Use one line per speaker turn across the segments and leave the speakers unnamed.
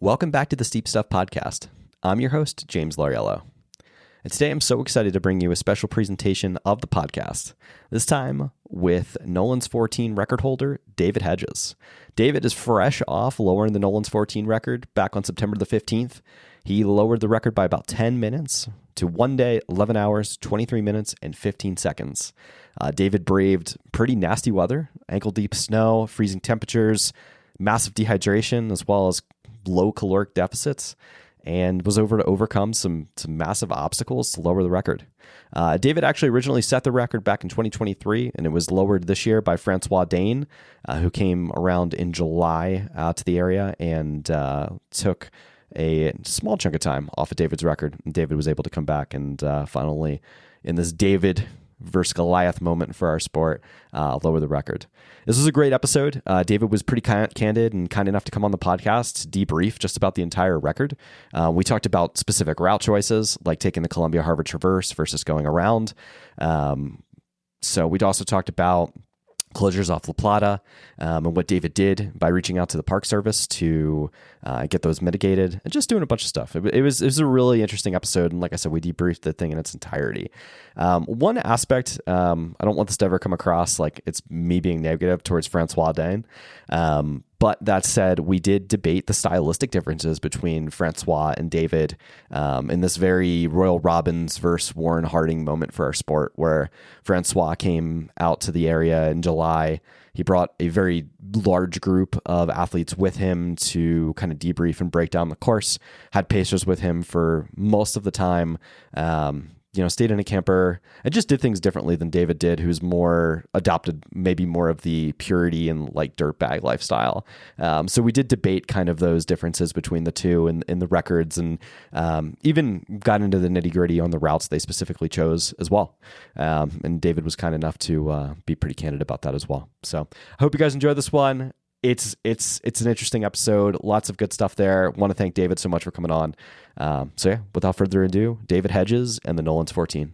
Welcome back to the Steep Stuff Podcast. I'm your host, James Lariello. And today I'm so excited to bring you a special presentation of the podcast, this time with Nolans 14 record holder, David Hedges. David is fresh off lowering the Nolans 14 record back on September the 15th. He lowered the record by about 10 minutes to 1 day, 11 hours, 23 minutes, and 15 seconds. David braved pretty nasty weather, ankle-deep snow, freezing temperatures, massive dehydration, as well as low caloric deficits, and was able to overcome some massive obstacles to lower the record. David actually originally set the record back in 2023, and it was lowered this year by Francois Dane, who came around in July to the area and took a small chunk of time off of David's record. And David was able to come back and finally, in this David versus Goliath moment for our sport, lower the record. This was a great episode. David was pretty candid and kind enough to come on the podcast to debrief just about the entire record. We talked about specific route choices, like taking the Columbia-Harvard Traverse versus going around. So we'd also talked about closures off La Plata and what David did by reaching out to the Park Service to get those mitigated and just doing a bunch of stuff. It was a really interesting episode. And like I said, we debriefed the thing in its entirety. One aspect, I don't want this to ever come across like it's me being negative towards Francois Dane. But that said, we did debate the stylistic differences between Francois and David in this very Royal Robbins versus Warren Harding moment for our sport, where Francois came out to the area in July. He brought a very large group of athletes with him to kind of debrief and break down the course, had pacers with him for most of the time, stayed in a camper and just did things differently than David did, who's more adopted maybe more of the purity and like dirtbag lifestyle. So we did debate kind of those differences between the two in the records, and even got into the nitty gritty on the routes they specifically chose as well. And David was kind enough to be pretty candid about that as well. So I hope you guys enjoy this one. It's an interesting episode. Lots of good stuff there. Want to thank David so much for coming on. So yeah, without further ado, David Hedges and the Nolans 14.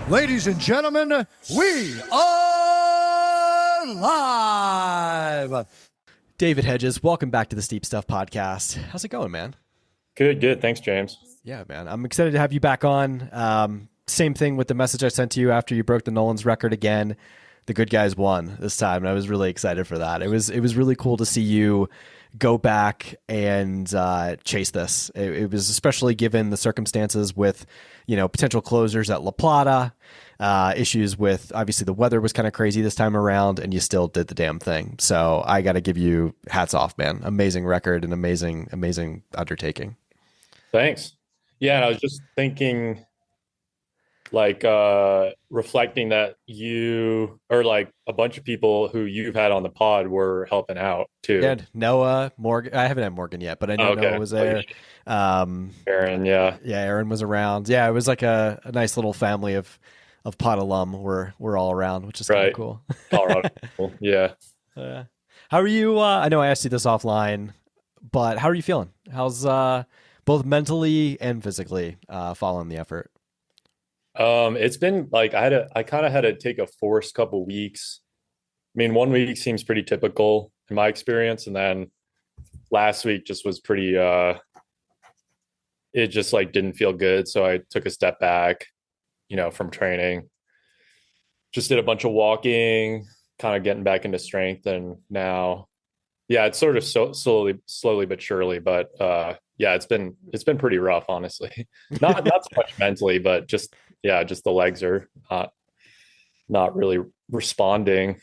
Ladies and gentlemen, we are live.
David Hedges, welcome back to the Steep Stuff Podcast. How's it going, man?
Good. Thanks, James.
Yeah, man. I'm excited to have you back on. Same thing with the message I sent to you after you broke the Nolans record again. The good guys won this time, and I was really excited for that. It was really cool to see you go back and chase this. It was especially given the circumstances with, potential closures at La Plata, issues with, obviously the weather was kind of crazy this time around, and you still did the damn thing. So I got to give you hats off, man. Amazing record and amazing undertaking.
Thanks. Yeah, and I was just thinking, reflecting that you, or like a bunch of people who you've had on the pod were helping out too.
Yeah, Noah, Morgan. I haven't had Morgan yet, but I know Noah was there.
Aaron, yeah,
Aaron was around. Yeah, it was like a nice little family of pod alum. We're all around, which is kind of cool.
Colorado, cool. Yeah.
How are you? I know I asked you this offline, but how are you feeling? How's both mentally and physically following the effort?
It's been like I kind of had to take a forced couple weeks. I mean, 1 week seems pretty typical in my experience, and then last week just was pretty it just like didn't feel good, so I took a step back, from training. Just did a bunch of walking, kind of getting back into strength, and now it's sort of slowly but surely, but yeah, it's been pretty rough, honestly. Not so much mentally, but just just the legs are not really responding.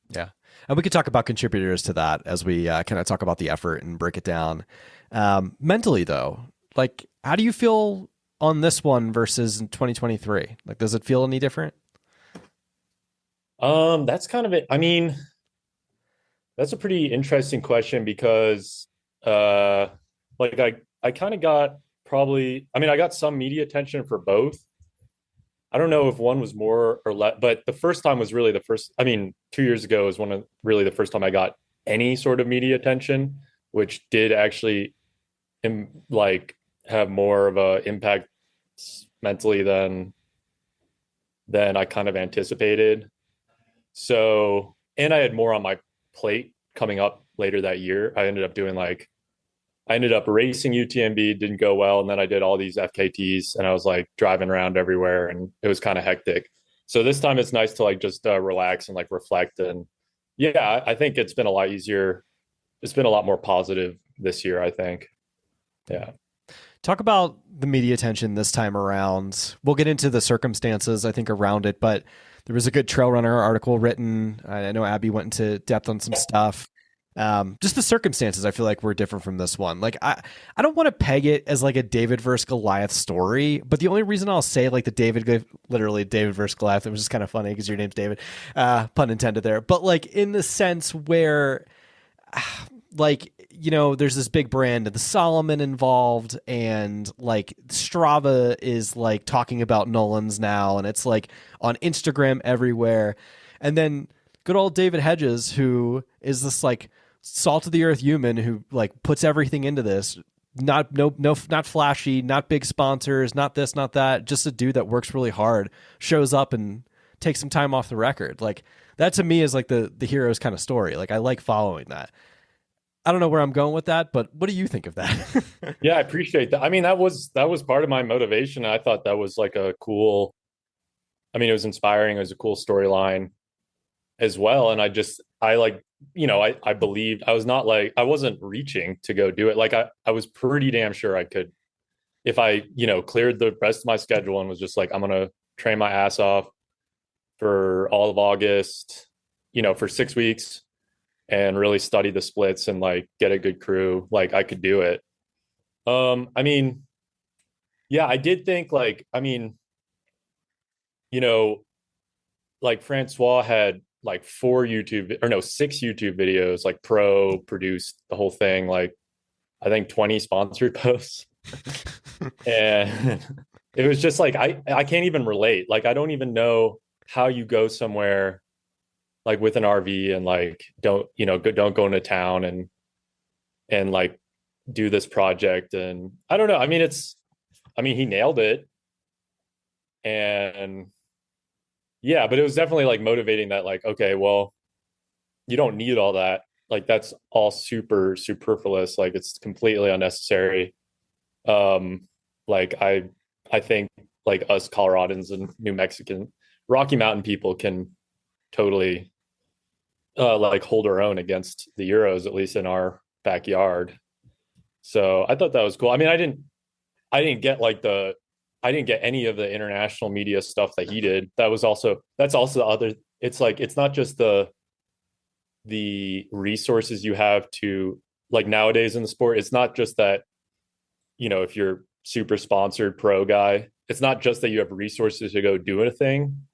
Yeah. And we could talk about contributors to that as we kind of talk about the effort and break it down. Mentally, though, like, how do you feel on this one versus in 2023? Like, does it feel any different?
That's kind of it. I mean, that's a pretty interesting question because, like, I kind of got probably, I mean, I got some media attention for both. I don't know if one was more or less, but the first time was really the first. I mean, 2 years ago was really the first time I got any sort of media attention, which did actually like have more of a impact mentally than I kind of anticipated. So, and I had more on my plate coming up later that year. I ended up racing UTMB, didn't go well. And then I did all these FKTs and I was like driving around everywhere and it was kind of hectic. So this time it's nice to like just relax and like reflect. And yeah, I think it's been a lot easier. It's been a lot more positive this year, I think. Yeah.
Talk about the media attention this time around. We'll get into the circumstances, I think, around it, but there was a good trail runner article written. I know Abby went into depth on some stuff. Just the circumstances, I feel like, were different from this one. Like, I don't want to peg it as like a David versus Goliath story, but the only reason I'll say like literally David versus Goliath, it was just kind of funny because your name's David, pun intended there. But like in the sense where, like, you know, there's this big brand of the Solomon involved, and like Strava is like talking about Nolans now, and it's like on Instagram everywhere. And then good old David Hedges, who is this like salt of the earth human who like puts everything into this, not flashy, not big sponsors, not this, not that, just a dude that works really hard, shows up and takes some time off the record. Like that to me is like the hero's kind of story. Like I like following that. I don't know where I'm going with that, but what do you think of that?
Yeah, I appreciate that. I mean, that was part of my motivation. I thought that was like it was inspiring. It was a cool storyline as well. And I like, you know, I believed, I wasn't reaching to go do it. Like I was pretty damn sure I could, if I, you know, cleared the rest of my schedule and was just like, I'm going to train my ass off for all of August, you know, for 6 weeks and really study the splits and like get a good crew. Like I could do it. I mean, yeah, I did think like, I mean, you know, like Francois had like 6 YouTube videos, like pro produced the whole thing, like I think 20 sponsored posts. And it was just like, I can't even relate. Like, I don't even know how you go somewhere like with an RV and like, don't go into town and like do this project. And I don't know. I mean, he nailed it. And yeah, but it was definitely like motivating that like, okay, well, you don't need all that. Like that's all super superfluous. Like it's completely unnecessary. Like I think like us Coloradans and New Mexican Rocky Mountain people can totally like hold our own against the Euros, at least in our backyard. So I thought that was cool. I mean, I didn't get any of the international media stuff that he did. That's also the other, it's like, it's not just the resources you have to like nowadays in the sport. It's not just that, you know, if you're super sponsored pro guy, it's not just that you have resources to go do a thing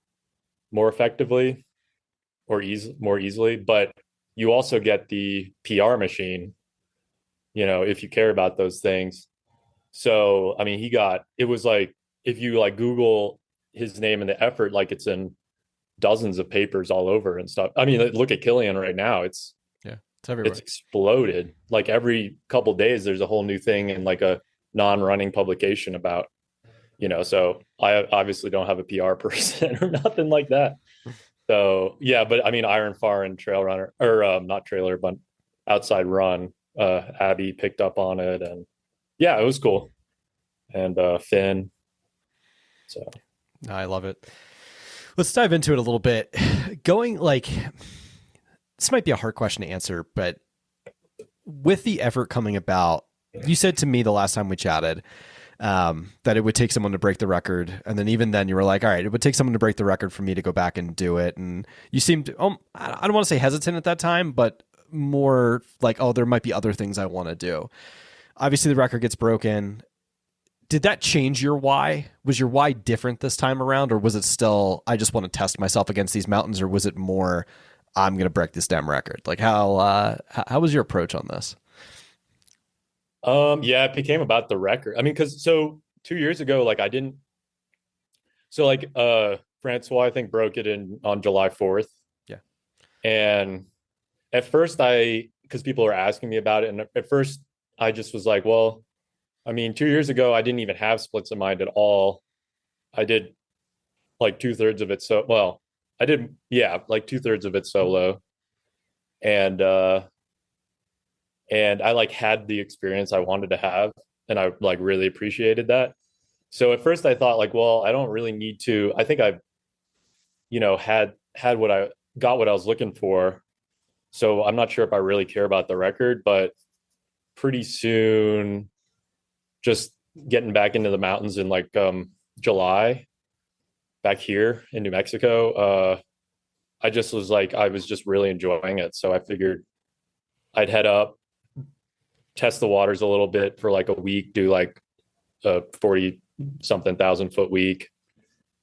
more effectively or more easily, but you also get the PR machine, you know, if you care about those things. So, I mean, it was like, if you like Google his name and the effort, like it's in dozens of papers all over and stuff. I mean, look at Killian right now. It's everywhere. It's exploded. Like every couple of days, there's a whole new thing in like a non-running publication about, you know, so I obviously don't have a PR person or nothing like that. So yeah, but I mean, Iron Far and Trail Runner, or not trailer, but Outside Run, Abby picked up on it, and yeah, it was cool. And Finn. So
I love it. Let's dive into it a little bit. Going like, this might be a hard question to answer, but with the effort coming about, You said to me the last time we chatted that it would take someone to break the record. And then even then you were like, all right, it would take someone to break the record for me to go back and do it. And you seemed, I don't want to say hesitant at that time, but more like, oh, there might be other things I want to do. Obviously the record gets broken. Did that change your why? Was your why different this time around? Or was it still, I just want to test myself against these mountains? Or was it more, I'm going to break this damn record? Like how was your approach on this?
Yeah, it became about the record. I mean, because so 2 years ago, like I didn't. So like Francois, I think broke it in on July 4th.
Yeah.
And at first because people were asking me about it, and at first I just was like, well, I mean, 2 years ago I didn't even have splits in mind at all. I did like 2/3 of it. So well, I did, yeah, like 2/3 of it solo. And I like had the experience I wanted to have, and I like really appreciated that. So at first I thought like, well, I don't really need to. I think I, had what I got, what I was looking for. So I'm not sure if I really care about the record, but pretty soon, just getting back into the mountains in like July, back here in New Mexico, I just was like, I was just really enjoying it. So I figured I'd head up, test the waters a little bit for like a week, do like a 40 something thousand foot week,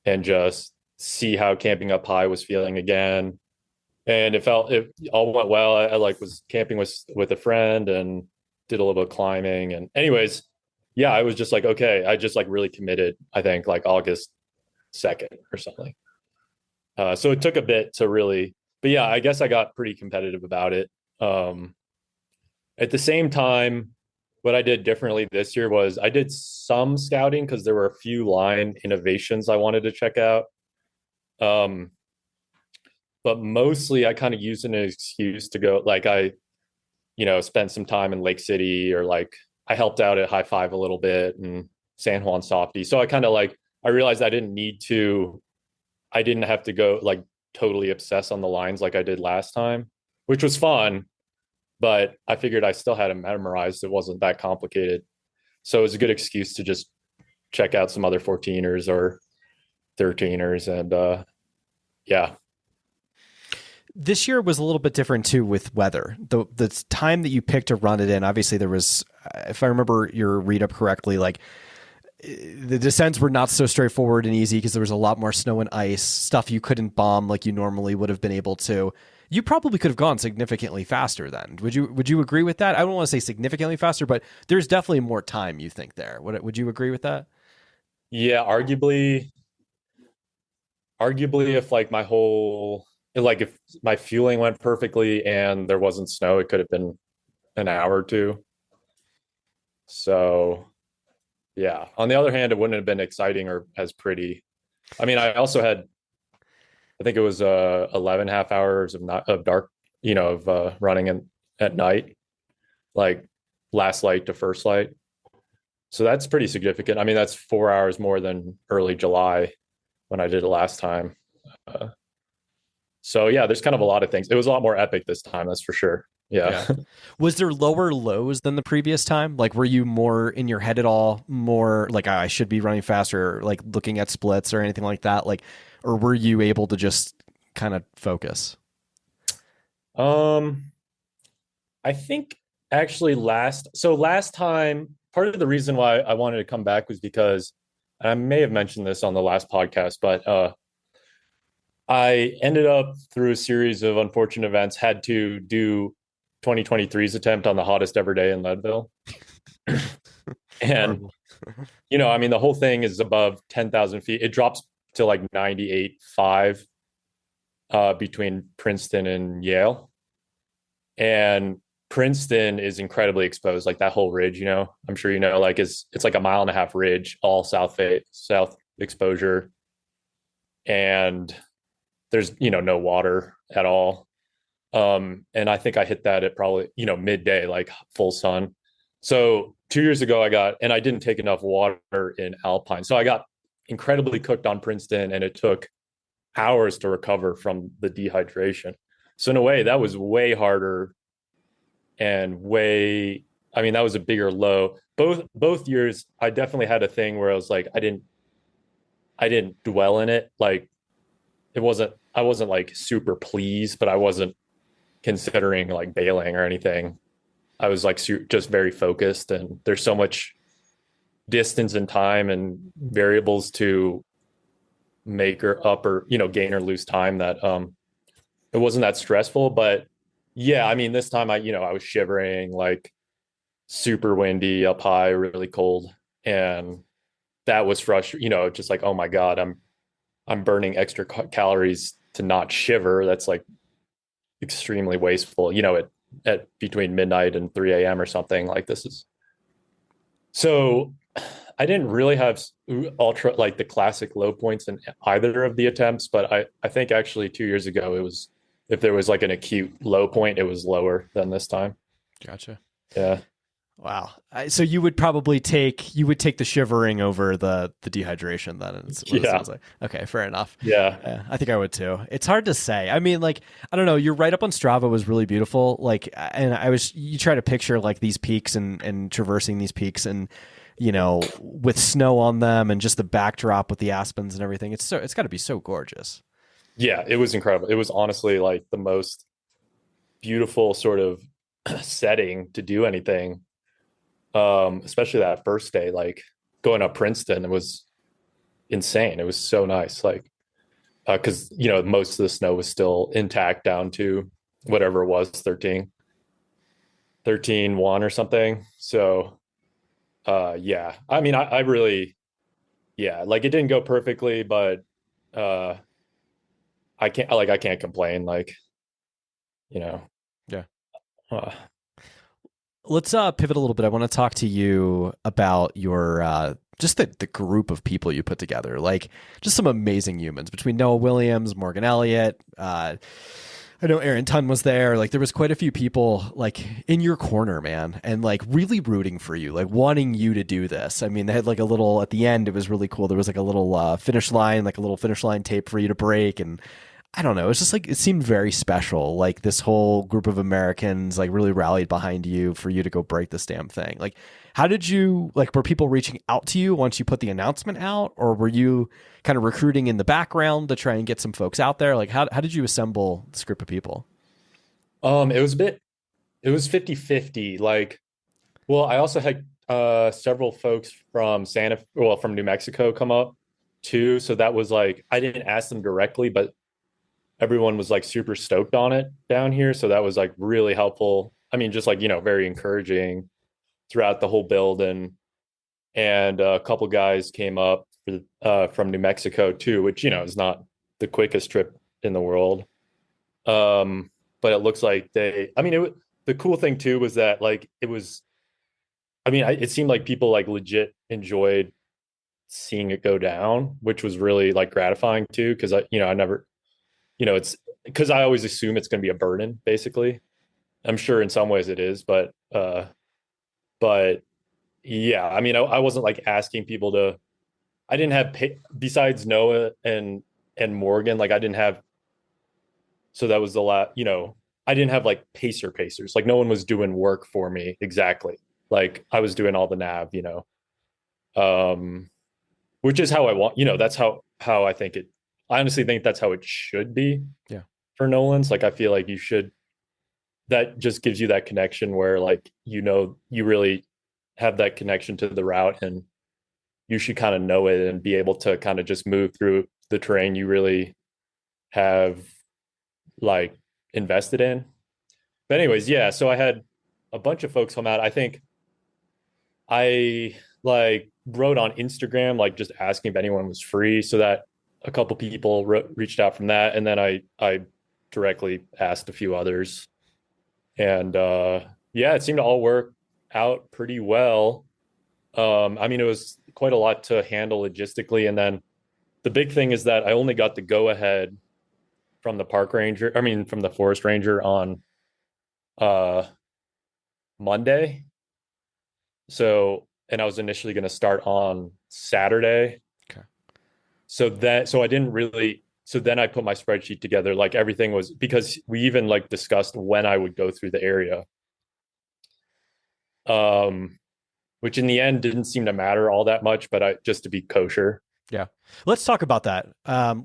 and just see how camping up high was feeling again. And it all went well. I like was camping with a friend and did a little bit of climbing. And anyways, yeah, I was just like, okay, I just like really committed, I think like August 2nd or something. So it took a bit to really, but yeah, I guess I got pretty competitive about it. At the same time, what I did differently this year was I did some scouting because there were a few line innovations I wanted to check out. But mostly I kind of used an excuse to go, like I, spent some time in Lake City, or like I helped out at High Five a little bit and San Juan Softy. So I kind of like, I realized I didn't have to go like totally obsess on the lines like I did last time, which was fun. But I figured I still had it memorized. It wasn't that complicated. So it was a good excuse to just check out some other 14ers or 13ers. And yeah.
This year was a little bit different too with weather. The time that you picked to run it in, obviously there was, if I remember your read up correctly, like the descents were not so straightforward and easy because there was a lot more snow and ice, stuff you couldn't bomb like you normally would have been able to. You probably could have gone significantly faster then. Would you agree with that? I don't want to say significantly faster, but there's definitely more time, you think, there. Would you agree with that?
Yeah, arguably if like if my fueling went perfectly and there wasn't snow, it could have been an hour or two. So yeah. On the other hand, it wouldn't have been exciting or as pretty. I mean, I also had, I think it was 11 half hours of dark, running at night, like last light to first light. So that's pretty significant. I mean, that's 4 hours more than early July when I did it last time. So yeah, there's kind of a lot of things. It was a lot more epic this time, that's for sure. Yeah.
Was there lower lows than the previous time? Like, were you more in your head at all? More like I should be running faster, like looking at splits or anything like that? Like, or were you able to just kind of focus?
I think actually last time, part of the reason why I wanted to come back was because I may have mentioned this on the last podcast, but I ended up through a series of unfortunate events, had to do 2023's attempt on the hottest ever day in Leadville. And, I mean, the whole thing is above 10,000 feet. It drops to like 98.5 between Princeton and Yale. And Princeton is incredibly exposed, like that whole ridge, I'm sure like it's like a 1.5 mile ridge, all south exposure. And there's, no water at all. And I think I hit that at probably, midday, like full sun. So 2 years ago I didn't take enough water in Alpine. So I got incredibly cooked on Princeton, and it took hours to recover from the dehydration. So in a way that was way harder and way I mean, that was a bigger low. Both years, I definitely had a thing where I was like, I didn't dwell in it. Like I wasn't like super pleased, but I wasn't considering like bailing or anything. I was like just very focused, and there's so much distance and time and variables to make or up or gain or lose time that it wasn't that stressful. But yeah, I mean, this time I was shivering, like super windy up high, really cold, and that was frustrating. Just like, oh my god, I'm burning extra calories to not shiver. That's like extremely wasteful. At between midnight and 3 a.m. or something. Like, this is so. I didn't really have ultra like the classic low points in either of the attempts, but I think actually 2 years ago it was, if there was like an acute low point, it was lower than this time.
Gotcha.
Yeah.
Wow. So you would take the shivering over the dehydration then.
Yeah.
Like. Okay, fair enough.
Yeah.
I think I would too. It's hard to say. I mean, like, I don't know. Your write up on Strava was really beautiful. Like, and you try to picture like these peaks and traversing these peaks and, with snow on them and just the backdrop with the aspens and everything. It's got to be so gorgeous.
Yeah. It was incredible. It was honestly like the most beautiful sort of setting to do anything. Especially that first day, like going up Princeton, it was insane. It was so nice. Like, cause most of the snow was still intact down to whatever it was, 13.1 or something. So, yeah, I mean, I really, yeah, like it didn't go perfectly, but, I can't complain. Like,
Yeah.
uh,
Let's pivot a little bit. I want to talk to you about your just the group of people you put together. Like, just some amazing humans between Noah Williams, Morgan Elliott. I know Aaron Tunn was there. Like, there was quite a few people like in your corner, man, and like really rooting for you, like wanting you to do this. I mean, they had like a little at the end. It was really cool. There was like a little finish line, like a little finish line tape for you to break, and I don't know. It's just like it seemed very special. Like this whole group of Americans like really rallied behind you for you to go break this damn thing. Like, how did you like? Were people reaching out to you once you put the announcement out, or were you kind of recruiting in the background to try and get some folks out there? Like, how did you assemble this group of people?
it was 50-50. Like, well, I also had several folks from from New Mexico come up too. So that was like, I didn't ask them directly, but everyone was like super stoked on it down here. So that was like really helpful. I mean, just like, very encouraging throughout the whole build. And a couple guys came up from New Mexico too, which, is not the quickest trip in the world. But it looks like the cool thing too was that like, it was, I mean, it seemed like people like legit enjoyed seeing it go down, which was really like gratifying too. Cause I never, it's because I always assume it's going to be a burden, basically. I'm sure in some ways it is, but yeah, I mean, I wasn't like asking people to, I didn't have, besides Noah and Morgan, like I didn't have, so that was the last, I didn't have like pacers. Like no one was doing work for me. Exactly. Like I was doing all the nav, which is how I want, that's how I think I honestly think that's how it should be.
Yeah.
For Nolans. Like I feel like that just gives you that connection where like, you really have that connection to the route, and you should kind of know it and be able to kind of just move through the terrain you really have like invested in. But anyways, yeah, so I had a bunch of folks come out. I think I like wrote on Instagram, like just asking if anyone was free, so that a couple people reached out from that, and then I directly asked a few others, and yeah, it seemed to all work out pretty well. I mean, it was quite a lot to handle logistically, and then the big thing is that I only got the go ahead from the from the forest ranger on Monday. So, and I was initially going to start on Saturday.
Okay.
So I didn't really, so then I put my spreadsheet together. Like everything was, because we even like discussed when I would go through the area. which in the end didn't seem to matter all that much, but just to be kosher.
Yeah. Let's talk about that.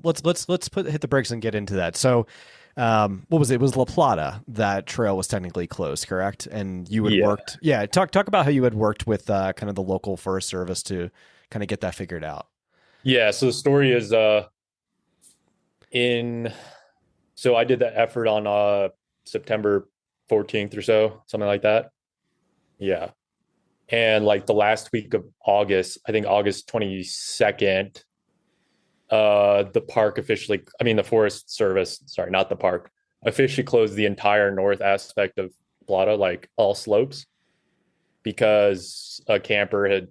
Let's hit the brakes and get into that. So, what was it? It was La Plata. That trail was technically closed, correct? And you had worked. Yeah. Talk about how you had worked with kind of the local Forest Service to kind of get that figured out.
Yeah. So the story is so I did that effort on September 14th or so, something like that. Yeah. And like the last week of August, I think August 22nd, the Forest Service, sorry, not the park, officially closed the entire north aspect of Plata, like all slopes, because a camper had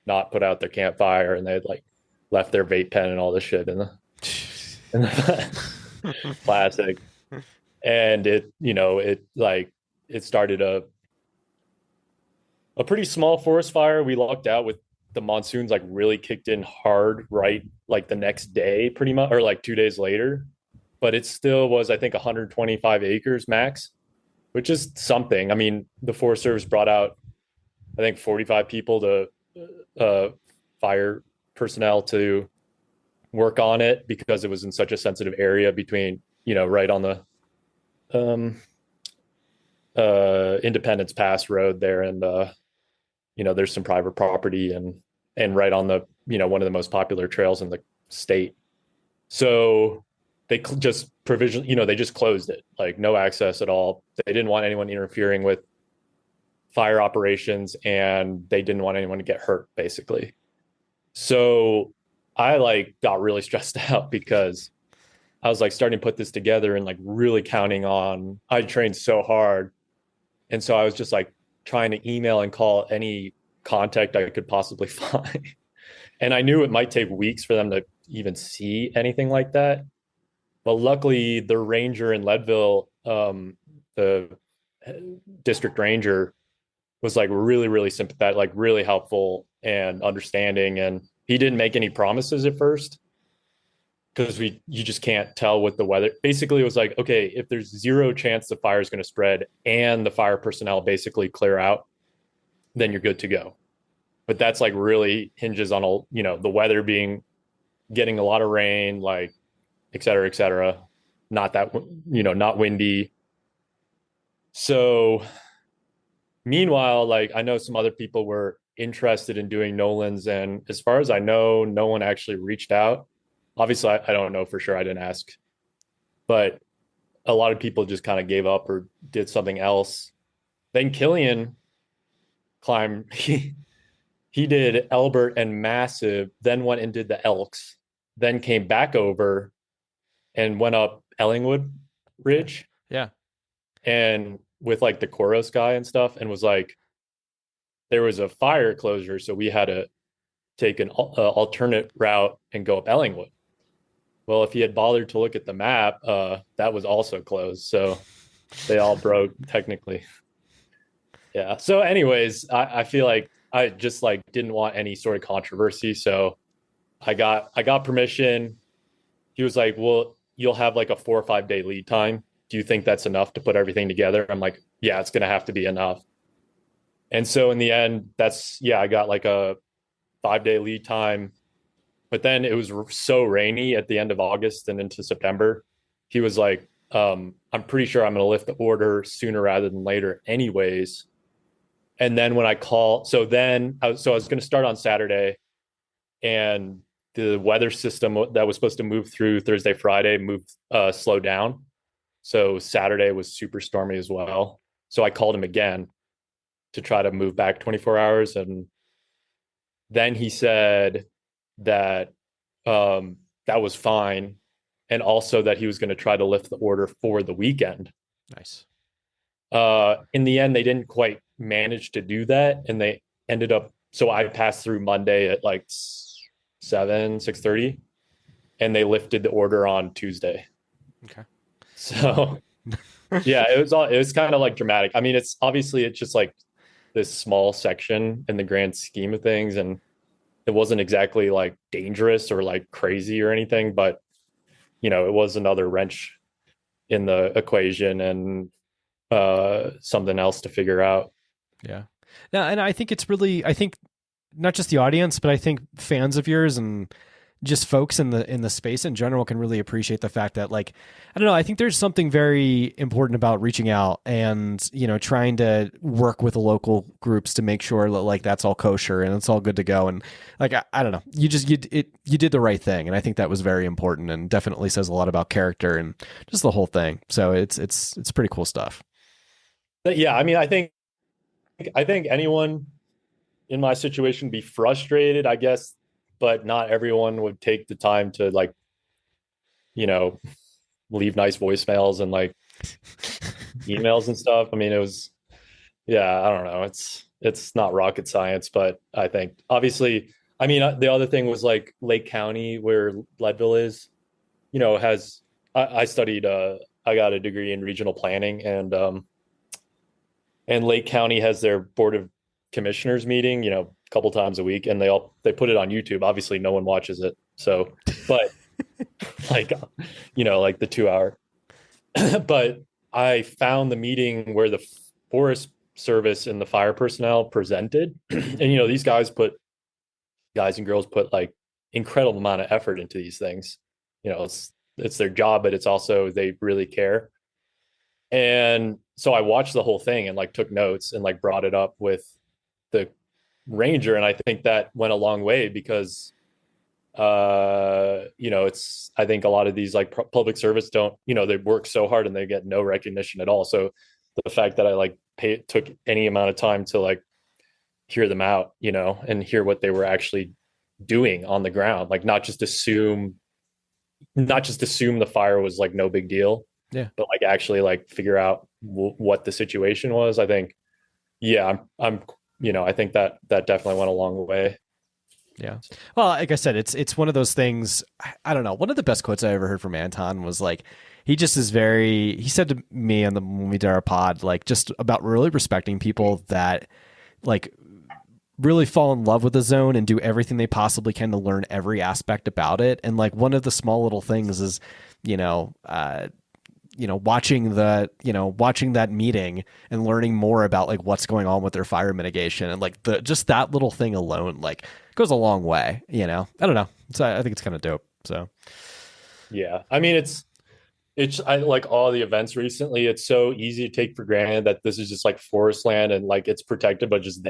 not put out their campfire and they had like left their vape pen and all this shit in the plastic. And it started a pretty small forest fire. We lucked out with the monsoons like really kicked in hard, right? Like the next day, pretty much, or like 2 days later. But it still was, I think, 125 acres max, which is something. I mean, the Forest Service brought out, I think, 45 people to fire personnel to work on it because it was in such a sensitive area between, right on the Independence Pass Road there, and there's some private property and right on the one of the most popular trails in the state. So they just they just closed it, like no access at all. They didn't want anyone interfering with fire operations, and they didn't want anyone to get hurt, basically. So I like got really stressed out because I was like starting to put this together and like really counting on, I trained so hard. And so I was just like trying to email and call any contact I could possibly find. And I knew it might take weeks for them to even see anything like that. But luckily, the ranger in Leadville, the district ranger, was like really, really sympathetic, like really helpful and understanding. And he didn't make any promises at first because you just can't tell with the weather. Basically, it was like, okay, if there's zero chance the fire is going to spread and the fire personnel basically clear out, then you're good to go. But that's like really hinges on the weather getting a lot of rain, like et cetera, not that, not windy. So meanwhile, like I know some other people were interested in doing Nolans, and as far as I know, no one actually reached out. Obviously, I don't know for sure. I didn't ask, but a lot of people just kind of gave up or did something else. Then Killian climbed. He did Elbert and Massive, then went and did the Elks, then came back over and went up Ellingwood Ridge.
Yeah.
And with like the Koros guy and stuff, and was like, there was a fire closure, so we had to take an alternate route and go up Ellingwood. Well, if he had bothered to look at the map, that was also closed. So they all broke technically. Yeah. So anyways, I feel like I just like didn't want any sort of controversy. So I got permission. He was like, well, you'll have like a 4 or 5 day lead time. Do you think that's enough to put everything together? I'm like, yeah, it's going to have to be enough. And so in the end, I got like a 5 day lead time. But then it was so rainy at the end of August and into September. He was like, I'm pretty sure I'm going to lift the order sooner rather than later anyways. And then when I call, I was going to start on Saturday, and the weather system that was supposed to move through Thursday, Friday slowed down. So Saturday was super stormy as well. So I called him again to try to move back 24 hours. And then he said that that was fine. And also that he was going to try to lift the order for the weekend.
Nice.
In the end, they didn't quite manage to do that. And they ended up, so I passed through Monday at like 6:30, and they lifted the order on Tuesday.
Okay.
So yeah, it was kind of like dramatic. I mean, it's just like this small section in the grand scheme of things. And it wasn't exactly like dangerous or like crazy or anything, but it was another wrench in the equation and something else to figure out.
Yeah. No, and I think it's really, I think not just the audience, but I think fans of yours and just folks in the space in general can really appreciate the fact that, like, I don't know, I think there's something very important about reaching out and, you know, trying to work with the local groups to make sure that, like, that's all kosher and it's all good to go. And like, I don't know, you did the right thing. And I think that was very important and definitely says a lot about character and just the whole thing. So it's pretty cool stuff.
But yeah, I mean, I think anyone in my situation would be frustrated, I guess, but not everyone would take the time to, like, you know, leave nice voicemails and like emails and stuff. I mean, it was, yeah, I don't know. It's not rocket science, but I think obviously, I mean, the other thing was like Lake County, where Leadville is, you know, has, I studied, I got a degree in regional planning, and Lake County has their board of commissioners meeting, you know, a couple times a week, and they put it on YouTube. Obviously no one watches it. So, but like, you know, like the 2 hour, but I found the meeting where the Forest Service and the fire personnel presented, and, you know, these guys and girls put like incredible amount of effort into these things. You know, it's their job, but it's also, they really care. And so I watched the whole thing and like took notes and like brought it up with the ranger. And I think that went a long way because, you know, I think a lot of these like public service don't, you know, they work so hard and they get no recognition at all. So the fact that I like took any amount of time to like hear them out, you know, and hear what they were actually doing on the ground, like not just assume the fire was like no big deal,
Yeah.
but like actually like figure out what the situation was. I think, yeah, I'm, you know, I think that definitely went a long way.
Yeah. Well, like I said, it's one of those things. I don't know. One of the best quotes I ever heard from Anton was like, he said to me when we did our pod, like just about really respecting people that like really fall in love with the zone and do everything they possibly can to learn every aspect about it. And like one of the small little things is, watching that meeting and learning more about like what's going on with their fire mitigation, and like just that little thing alone, like goes a long way, you know? I don't know. So I think it's kind of dope. So
yeah, I mean, I like all the events recently, it's so easy to take for granted that this is just like forest land and like it's protected, but just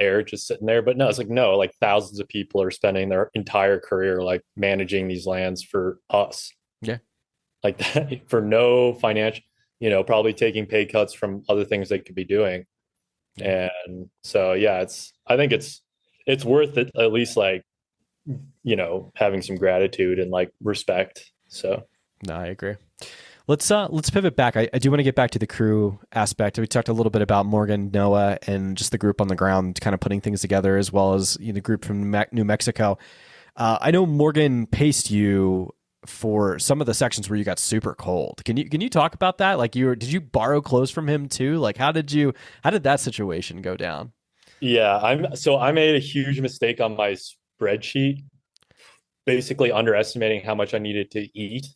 sitting there. But no, it's like, no, like thousands of people are spending their entire career like managing these lands for us.
Yeah.
Like that for no financial, you know, probably taking pay cuts from other things they could be doing. And so, yeah, I think it's worth it, at least, like, you know, having some gratitude and like respect. So
no, I agree. Let's pivot back. I do want to get back to the crew aspect. We talked a little bit about Morgan, Noah, and just the group on the ground kind of putting things together, as well as, you know, the group from New Mexico. I know Morgan paced you for some of the sections where you got super cold. Can you talk about that? Like, did you borrow clothes from him too? Like, how did that situation go down?
yeah, I made a huge mistake on my spreadsheet, basically underestimating how much I needed to eat.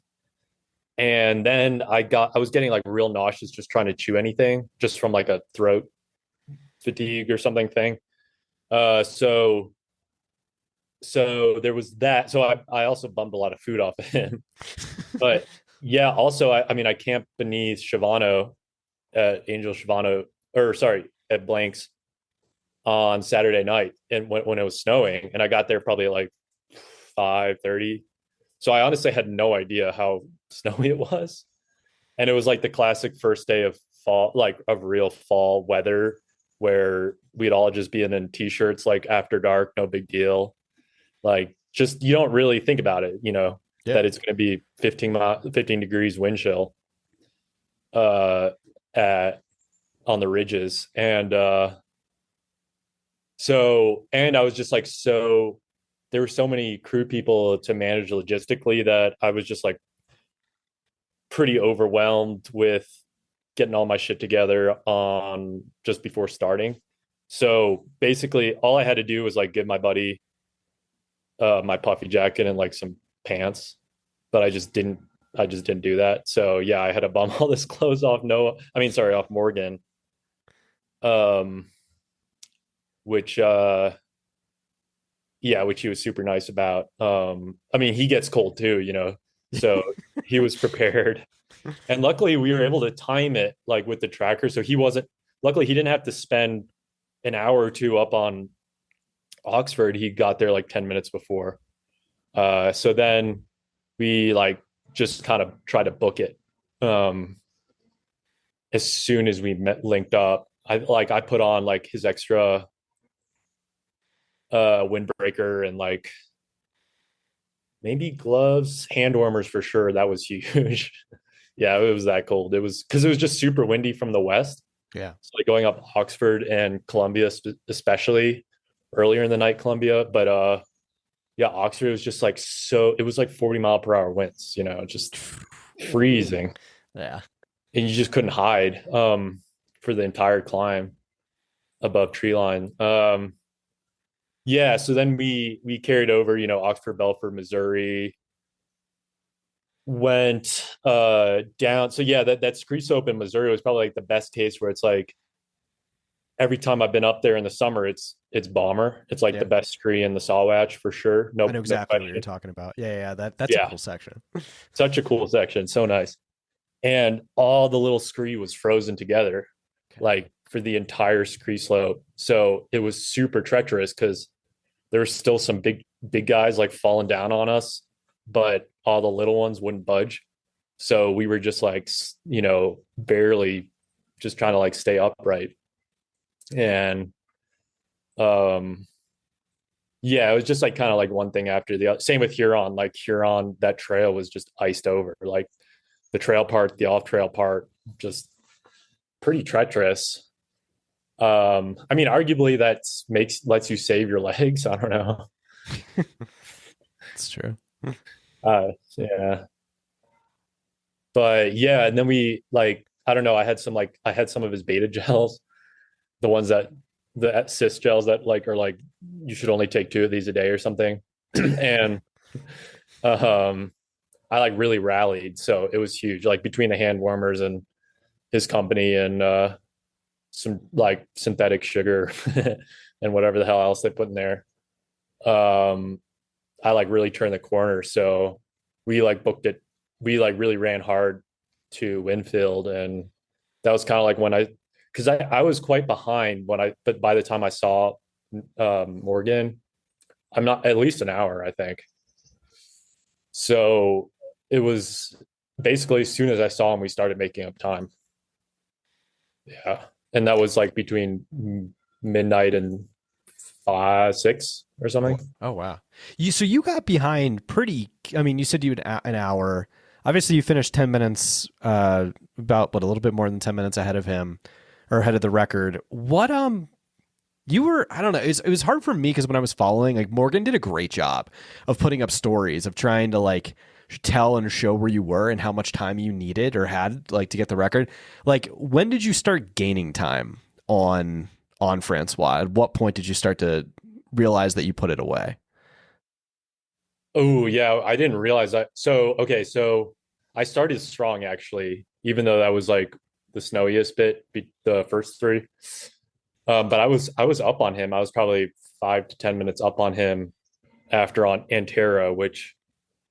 And then I was getting like real nauseous just trying to chew anything, just from like a throat fatigue or something thing. So there was that. So I also bummed a lot of food off of him. But yeah, also I mean, I camped beneath Shavano at Angel Shavano, or sorry, at Blanks on Saturday night, and when it was snowing, and I got there probably like 5:30. So I honestly had no idea how snowy it was. And it was like the classic first day of fall, like of real fall weather, where we'd all just be in t-shirts, like after dark, no big deal. Like, just, you don't really think about it, you know, that it's going to be 15 degrees wind chill on the ridges. And and I was just like, there were so many crew people to manage logistically that I was just like pretty overwhelmed with getting all my shit together on just before starting. So basically all I had to do was like give my buddy my puffy jacket and like some pants, but I just didn't do that. So yeah, I had to bum all this clothes off off Morgan. which which he was super nice about. I mean, he gets cold too, so he was prepared. And luckily we were able to time it like with the tracker. So luckily he didn't have to spend an hour or two up on Oxford. He got there like 10 minutes before. So then we like just kind of try to book it. As soon as we linked up, I put on like his extra windbreaker and like maybe gloves, hand warmers for sure. That was huge. Yeah, it was that cold. It was because it was just super windy from the west.
Yeah.
So like going up Oxford and Columbia, especially earlier in the night, Columbia. But yeah, Oxford was just like it was like 40-mile-per-hour winds, just freezing.
Yeah.
And you just couldn't hide for the entire climb above tree line. Yeah, so then we carried over, Oxford, Belford, Missouri, went down. So yeah, that scree soap in Missouri was probably like the best case where it's like every time I've been up there in the summer, it's bomber. It's like the best scree in the Sawatch for sure.
I know exactly what you're talking about. Yeah, that's a cool section.
Such a cool section, so nice. And all the little scree was frozen together, like for the entire scree slope. So it was super treacherous because there were still some big guys like falling down on us, but all the little ones wouldn't budge. So we were just like, barely just trying to like stay upright. And yeah, it was just like kind of like one thing after the other. Same with Huron. Like Huron, that trail was just iced over. Like the trail part, the off trail part, just pretty treacherous. I mean, arguably that lets you save your legs. I don't know.
It's true.
Yeah. But yeah, and then we like, I don't know, I had some of his beta gels, the ones that the cis gels that like are like you should only take 2 of these a day or something. And I like really rallied, so it was huge, like between the hand warmers and his company and some like synthetic sugar and whatever the hell else they put in there. I like really turned the corner, so we like booked it. We like really ran hard to Winfield, and that was kind of like because I was quite behind but by the time I saw Morgan, I'm not at least an hour, I think. So it was basically as soon as I saw him, we started making up time. Yeah. And that was like between midnight and 6 or something.
Oh wow. So you got behind I mean, you said you had an hour. Obviously you finished 10 minutes, about a little bit more than 10 minutes ahead of him, or ahead of the record. What, you were, I don't know. It was hard for me because when I was following, like Morgan did a great job of putting up stories of trying to like tell and show where you were and how much time you needed or had like to get the record. Like when did you start gaining time on Francois? At what point did you start to realize that you put it away?
Oh yeah, I didn't realize that. So I started strong actually, even though that was like the snowiest bit, the first 3. But I was up on him. I was probably 5 to 10 minutes up on him after on Antero, which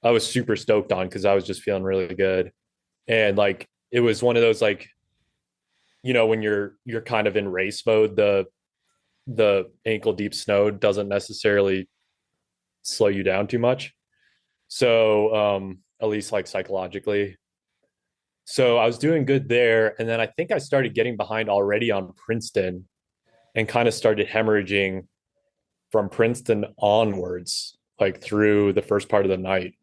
I was super stoked on because I was just feeling really good. And like it was one of those like, when you're kind of in race mode, the ankle deep snow doesn't necessarily slow you down too much. So at least like psychologically. So I was doing good there. And then I think I started getting behind already on Princeton and kind of started hemorrhaging from Princeton onwards, like through the first part of the night.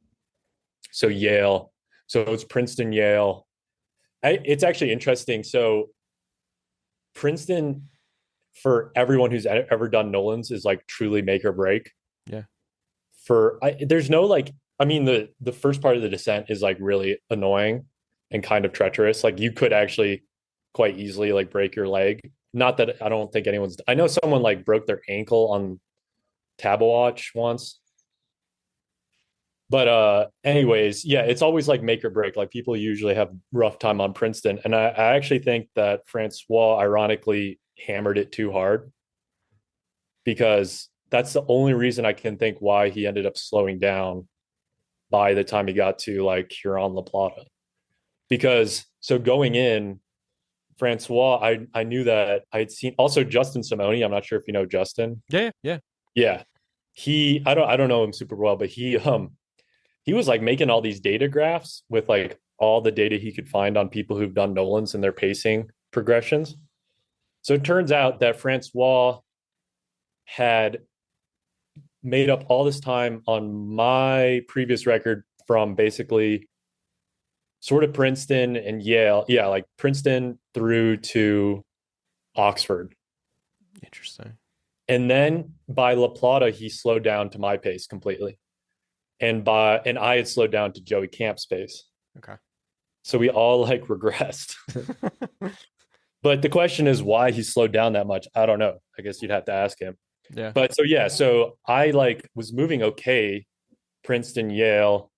So Yale. So it's Princeton, Yale. It's actually interesting. So Princeton, for everyone who's ever done Nolans, is like truly make or break.
Yeah.
There's no like, I mean, the first part of the descent is like really annoying and kind of treacherous. Like you could actually quite easily like break your leg. Not that I don't think I know someone like broke their ankle on Sawatch once. But anyways, yeah, it's always like make or break. Like people usually have rough time on Princeton. And I actually think that Francois ironically hammered it too hard. because that's the only reason I can think why he ended up slowing down by the time he got to like Huron La Plata. Because so going in, Francois, I knew that I'd seen also Justin Simoni. I'm not sure if you know Justin. Yeah. I don't know him super well, but he was like making all these data graphs with like all the data he could find on people who've done Nolans and their pacing progressions. So it turns out that Francois had made up all this time on my previous record from basically sort of Princeton and Yale. Yeah, like Princeton through to Oxford.
Interesting.
And then by La Plata, he slowed down to my pace completely. And I had slowed down to Joey Camp's pace.
Okay. So
we all like regressed. But the question is why he slowed down that much. I don't know. I guess you'd have to ask him.
Yeah.
But so I like was moving okay, Princeton, Yale,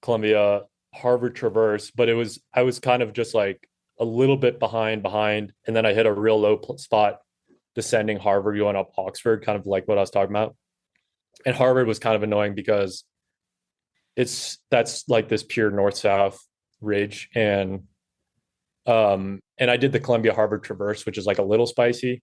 Columbia, Harvard Traverse, but I was kind of just like a little bit behind, and then I hit a real low spot descending Harvard, going up Oxford, kind of like what I was talking about. And Harvard was kind of annoying because that's like this pure north-south ridge, and I did the Columbia Harvard Traverse, which is like a little spicy,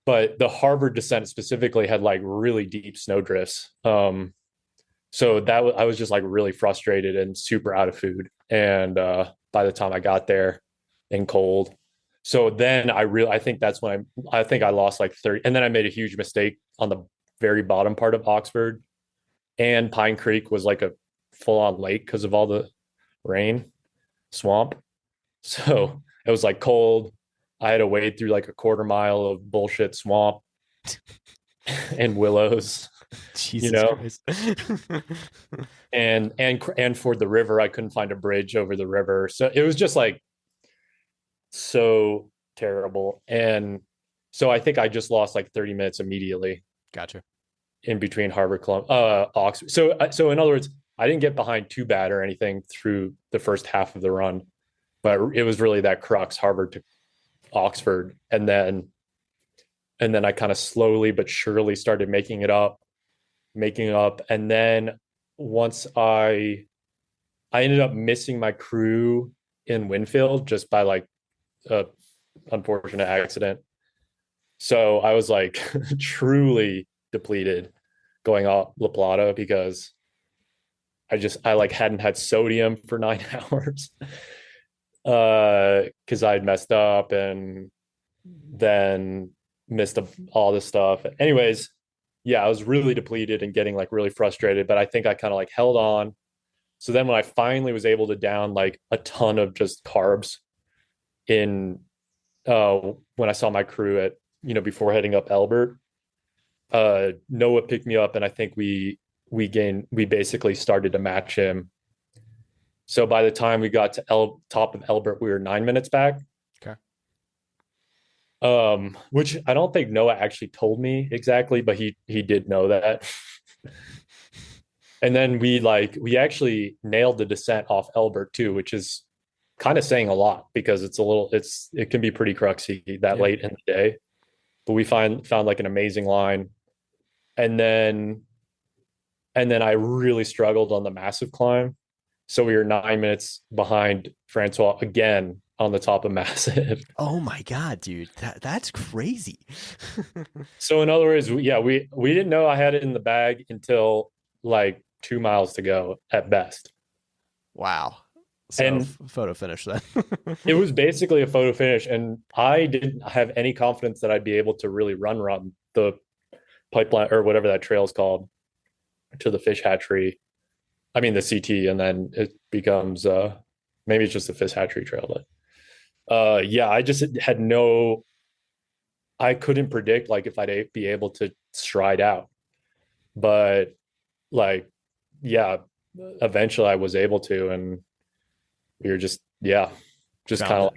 but the Harvard descent specifically had like really deep snow drifts. So I was just like really frustrated and super out of food. And by the time I got there and cold, so then I think that's when I think I lost like 30. And then I made a huge mistake on the very bottom part of Oxford, and Pine Creek was like a full on lake because of all the rain, swamp. So it was like cold. I had to wade through like a quarter mile of bullshit swamp and willows.
Jesus Christ.
and for the river, I couldn't find a bridge over the river. So it was just like so terrible. And so I think I just lost like 30 minutes immediately.
Gotcha.
In between Harvard, Oxford. So in other words, I didn't get behind too bad or anything through the first half of the run, but it was really that crux, Harvard to Oxford. And then I kind of slowly but surely started making up. And then once I ended up missing my crew in Winfield just by like a unfortunate accident. So I was like truly depleted going off La Plata because I like hadn't had sodium for 9 hours because I'd messed up and then missed all this stuff. Anyways, yeah, I was really depleted and getting like really frustrated, but I think I kind of like held on. So then when I finally was able to down like a ton of just carbs in when I saw my crew at, before heading up Elbert, Noah picked me up, and I think we basically started to match him. So by the time we got to top of Elbert, we were 9 minutes back.
Okay.
Which I don't think Noah actually told me exactly, but he did know that. And then we actually nailed the descent off Elbert too, which is kind of saying a lot because it can be pretty cruxy that late in the day. But we found like an amazing line. And then I really struggled on the massive climb. So we were 9 minutes behind Francois again on the top of massive.
Oh my God, dude. That's crazy.
So in other words, we didn't know I had it in the bag until like 2 miles to go at best.
Wow. So
and
photo finish then.
It was basically a photo finish, and I didn't have any confidence that I'd be able to really run the pipeline or whatever that trail is called to the fish hatchery. I mean the CT, and then it becomes maybe it's just the fish hatchery trail. But I just had I couldn't predict like if I'd be able to stride out. But like, yeah, eventually I was able to, and we were just kind of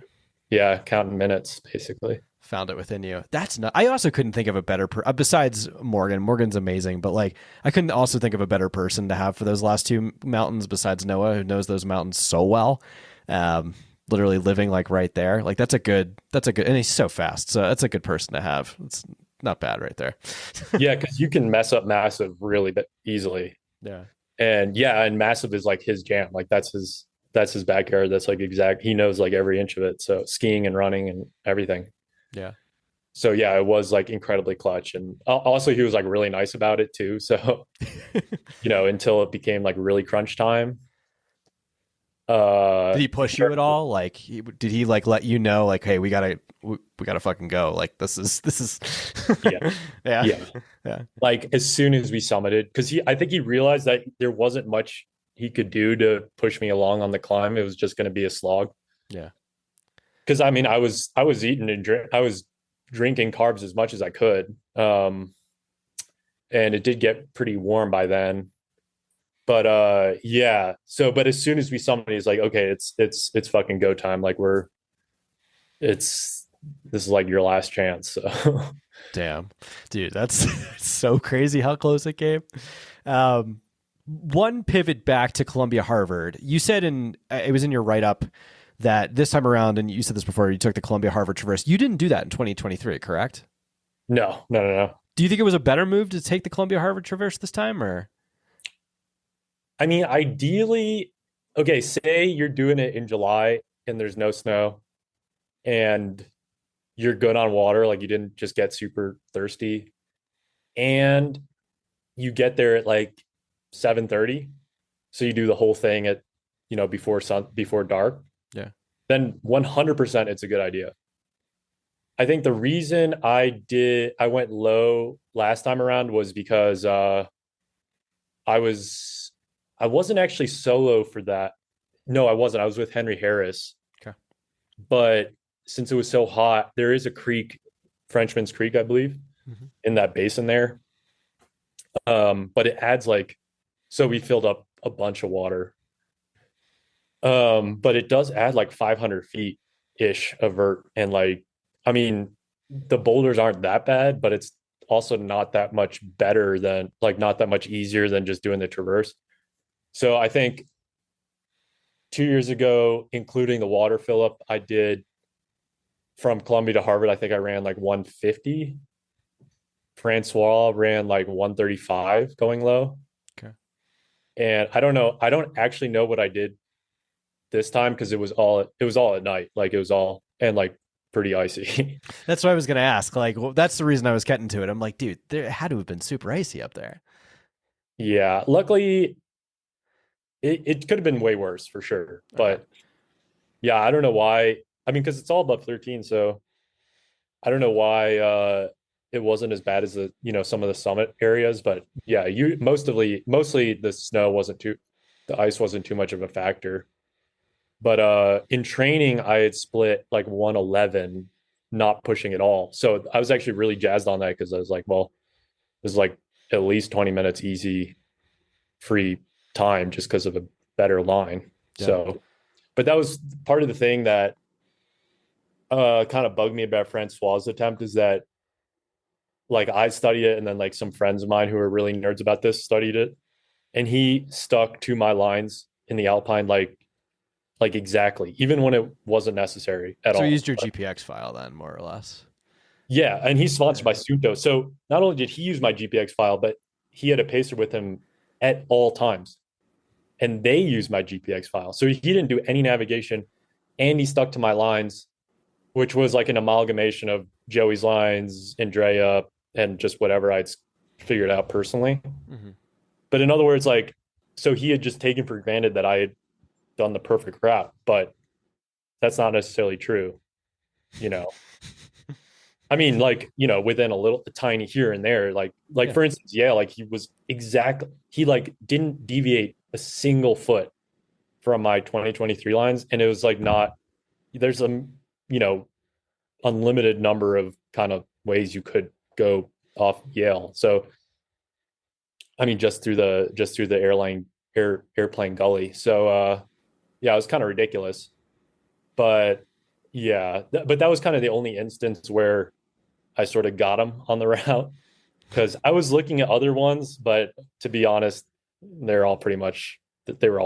like, counting minutes basically.
Found it within you. That's not. I also couldn't think of a better besides Morgan. Morgan's amazing, but like I couldn't also think of a better person to have for those last two mountains besides Noah, who knows those mountains so well. Literally living like right there. Like that's a good, and he's so fast. So that's a good person to have. not bad right there.
Yeah, because you can mess up Massive really easily.
Yeah.
And Massive is like his jam. Like that's his backyard. That's like he knows like every inch of it. So skiing and running and everything.
Yeah.
So yeah, it was like incredibly clutch. And also he was like really nice about it too. So, until it became like really crunch time.
Did he push you at all? Like, did he like let you know, like, hey, we gotta fucking go. Like, this is,
yeah,
yeah,
yeah. Like as soon as we summited, because I think he realized that there wasn't much he could do to push me along on the climb. It was just going to be a slog.
Yeah.
Because I mean, I was eating and I was drinking carbs as much as I could, and it did get pretty warm by then. But yeah. So, but as soon as we summited, he's like, okay, it's fucking go time. Like this is like your last chance. So.
Damn, dude, that's so crazy how close it came. One pivot back to Columbia Harvard. You said it was in your write up that this time around, and you said this before, you took the Columbia Harvard Traverse. You didn't do that in 2023, correct?
No.
Do you think it was a better move to take the Columbia Harvard Traverse this time, or?
I mean, ideally, okay, say you're doing it in July and there's no snow and you're good on water, like you didn't just get super thirsty, and you get there at like 7:30. So you do the whole thing at, before dark.
Yeah.
Then 100% it's a good idea. I think the reason I went low last time around was because I wasn't actually solo for that. No, I wasn't. I was with Henry Harris.
Okay.
But since it was so hot, there is a creek, Frenchman's Creek, I believe, in that basin there. But it adds so we filled up a bunch of water. But it does add like 500 feet ish of vert. And I mean, the boulders aren't that bad, but it's also not that much better than not that much easier than just doing the traverse. So I think 2 years ago, including the water fill up, I did from Columbia to Harvard. I think I ran like 150. Francois ran like 135 going low.
Okay.
And I don't know. I don't actually know what I did this time because it was all at night. Like it was all and pretty icy.
That's what I was going to ask. That's the reason I was getting to it. I'm like, dude, there had to have been super icy up there.
Yeah. Luckily, it could have been way worse for sure. But yeah, I don't know why. I mean, because it's all above 13. So I don't know why it wasn't as bad as some of the summit areas. But yeah, mostly the the ice wasn't too much of a factor. But in training, I had split like 111, not pushing at all. So I was actually really jazzed on that because I was like, well, this is like at least 20 minutes easy, free time just because of a better line. Yeah. So, but that was part of the thing that kind of bugged me about Francois' attempt is that I studied it and then some friends of mine who are really nerds about this studied it, and he stuck to my lines in the Alpine exactly, even when it wasn't necessary at all.
So you used your GPX file then, more or less.
Yeah, and he's sponsored by Suunto. So not only did he use my GPX file, but he had a pacer with him at all times. And they used my GPX file. So he didn't do any navigation, and he stuck to my lines, which was like an amalgamation of Joey's lines, Andrea, and just whatever I'd figured out personally. Mm-hmm. But in other words, so he had just taken for granted that I had done the perfect route, but that's not necessarily true. I mean, within a tiny here and there, yeah. For instance, yeah, he didn't deviate a single foot from my 2023 lines. And it was there's unlimited number of kind of ways you could go off Yale. So, I mean, just through the airplane gully. So, yeah, it was kind of ridiculous, but yeah, but that was kind of the only instance where I sort of got him on the route, because I was looking at other ones, but to be honest, they were all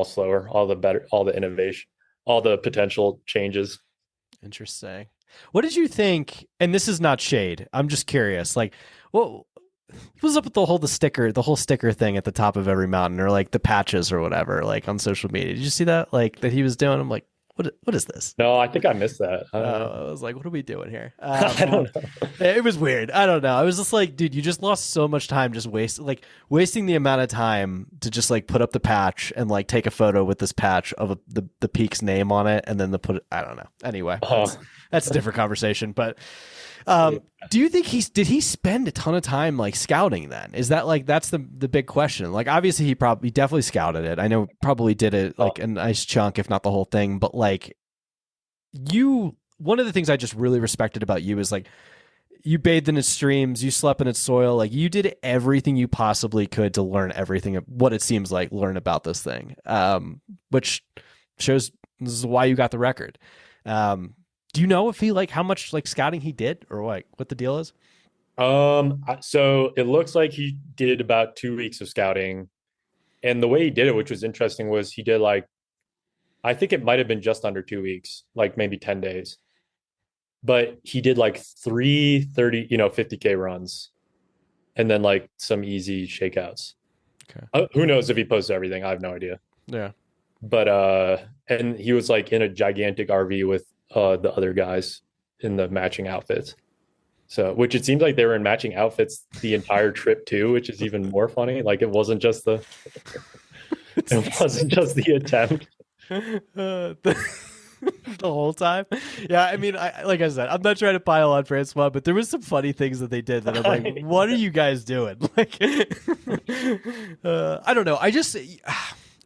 slower, all the innovation, all the potential changes.
Interesting. What did you think? And this is not shade. I'm just curious. Like, what was up with the whole sticker thing at the top of every mountain, or like the patches or whatever, like on social media? Did you see that? Like that he was doing? I'm like, what is this?
No, I think I missed that.
I was like, what are we doing here?
I don't know.
It was weird. I don't know. I was just like, dude, you just lost so much time just wasting the amount of time to just like put up the patch and like take a photo with this patch of the peak's name on it and then I don't know. Anyway, that's a different conversation. But do you think did he spend a ton of time like scouting then? Is that like, that's the big question. Like, obviously he definitely scouted it. I know probably did it like a nice chunk, if not the whole thing. But like one of the things I just really respected about you is like, you bathed in its streams, you slept in its soil. Like you did everything you possibly could to learn everything, what it seems like, learn about this thing, which shows this is why you got the record. Do you know if he like how much like scouting he did, or what the deal is?
So it looks like he did about 2 weeks of scouting, and the way he did it, which was interesting, was he did like, I think it might have been just under 2 weeks, like maybe 10 days, but he did like 330, 50K runs, and then like some easy shakeouts.
Okay.
Who knows if he posts everything? I have no idea.
Yeah.
But and he was like in a gigantic RV with the other guys in the matching outfits. So, which it seems like they were in matching outfits the entire trip too, which is even more funny. Like it wasn't just the attempt.
The whole time. Yeah, I mean, like I said, I'm not trying to pile on Francois, but there was some funny things that they did that I'm like, what are you guys doing? Like, I don't know.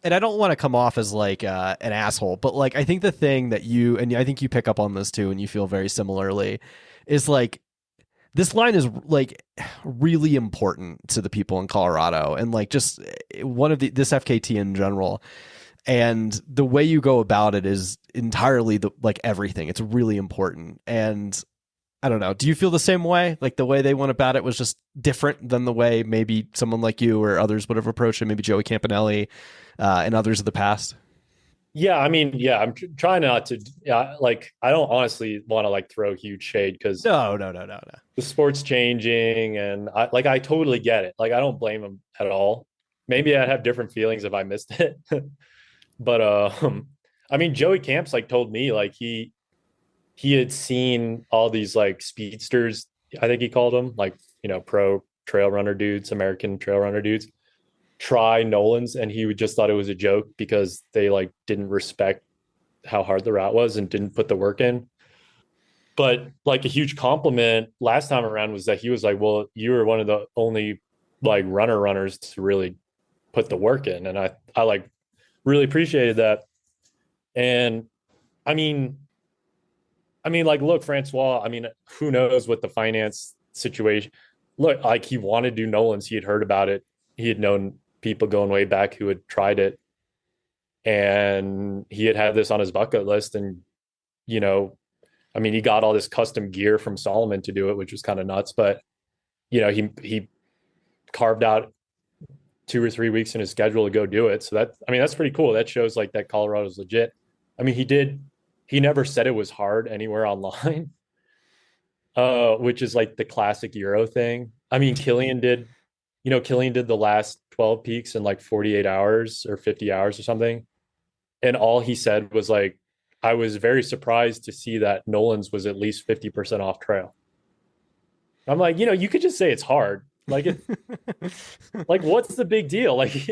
And I don't want to come off as like an asshole, but like I think the thing that I think you pick up on this too, and you feel very similarly, is like this line is like really important to the people in Colorado, and like just this FKT in general. And the way you go about it is entirely like everything. It's really important. And I don't know. Do you feel the same way? Like the way they went about it was just different than the way maybe someone like you or others would have approached it, maybe Joey Campanelli and others of the past?
Yeah, I mean, yeah, I'm trying not to. Like, I don't honestly want to like throw huge shade because
No.
the sport's changing, and I totally get it. Like, I don't blame him at all. Maybe I'd have different feelings if I missed it. But I mean, Joey Camps like told me like he had seen all these like speedsters, I think he called them, like, pro trail runner dudes, American trail runner dudes, try Nolans, and he just thought it was a joke because they like didn't respect how hard the route was and didn't put the work in. But like a huge compliment last time around was that he was like, well, you were one of the only like runners to really put the work in. And I like really appreciated that. And I mean, like, look, Francois, I mean, who knows what the finance situation, look, like he wanted to do Nolans. He had heard about it. He had known people going way back who had tried it. And he had this on his bucket list. And, I mean, he got all this custom gear from Solomon to do it, which was kind of nuts. But, he carved out 2 or 3 weeks in his schedule to go do it. So that's pretty cool. That shows like that Colorado's legit. I mean, he never said it was hard anywhere online, which is like the classic Euro thing. I mean, Killian did the last 12 peaks in like 48 hours or 50 hours or something. And all he said was like, I was very surprised to see that Nolans was at least 50% off trail. I'm like, you could just say it's hard. Like like what's the big deal? Like,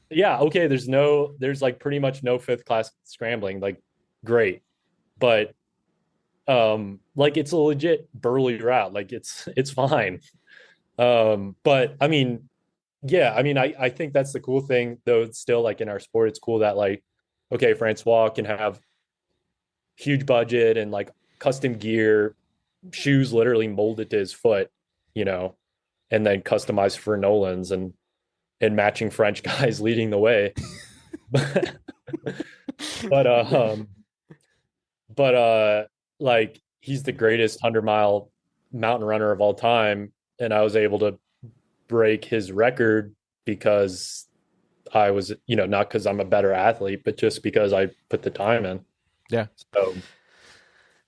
yeah, okay, there's like pretty much no fifth class scrambling, like great. But like it's a legit burly route, like it's fine. But I mean, yeah, I mean, I think that's the cool thing though. It's still like in our sport, it's cool that like, okay, Francois can have huge budget and like custom gear, shoes literally molded to his foot, and then customized for Nolans and matching French guys leading the way. but like he's the greatest 100-mile mountain runner of all time. And I was able to break his record because I was, not because I'm a better athlete, but just because I put the time in.
Yeah.
So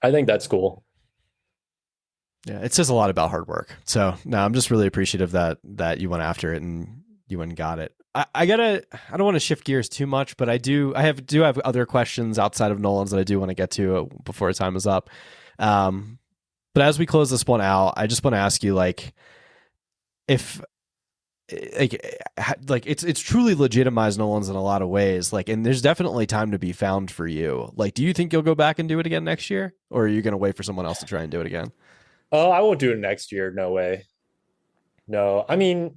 I think that's cool.
Yeah, it says a lot about hard work. So no, I'm just really appreciative that you went after it and you went and got it. I don't want to shift gears too much, but I do have other questions outside of Nolan's that I do want to get to before time is up. But as we close this one out, I just want to ask you, like, if it's truly legitimized Nolan's in a lot of ways, like, and there's definitely time to be found for you. Like, do you think you'll go back and do it again next year, or are you going to wait for someone else to try and do it again?
Oh, I won't do it next year. No way. No. I mean,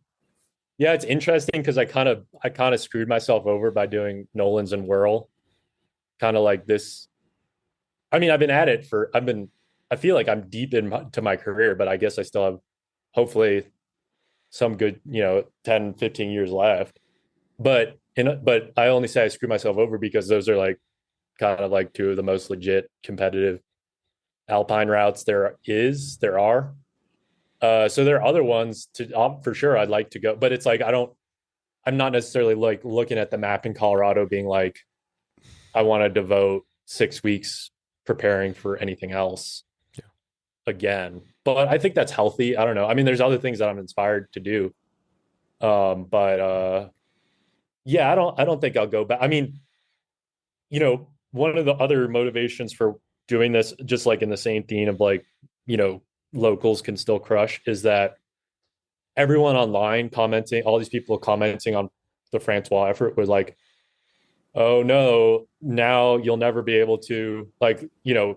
yeah, it's interesting because I kind of screwed myself over by doing Nolans and Whirl. Kind of like this. I mean, I feel like I'm deep into my career, but I guess I still have hopefully some good, 10, 15 years left. But I only say I screwed myself over because those are like kind of like two of the most legit competitive alpine routes there are. So there are other ones for sure I'd like to go, but it's like I'm not necessarily like looking at the map in Colorado being like, I want to devote 6 weeks preparing for anything else again. But I think that's healthy. I don't know. I mean, there's other things that I'm inspired to do. But yeah, I don't think I'll go back. I mean, one of the other motivations for doing this, just like in the same theme of like, locals can still crush, is that everyone online commenting, all these people commenting on the Francois effort was like, oh no, now you'll never be able to, like,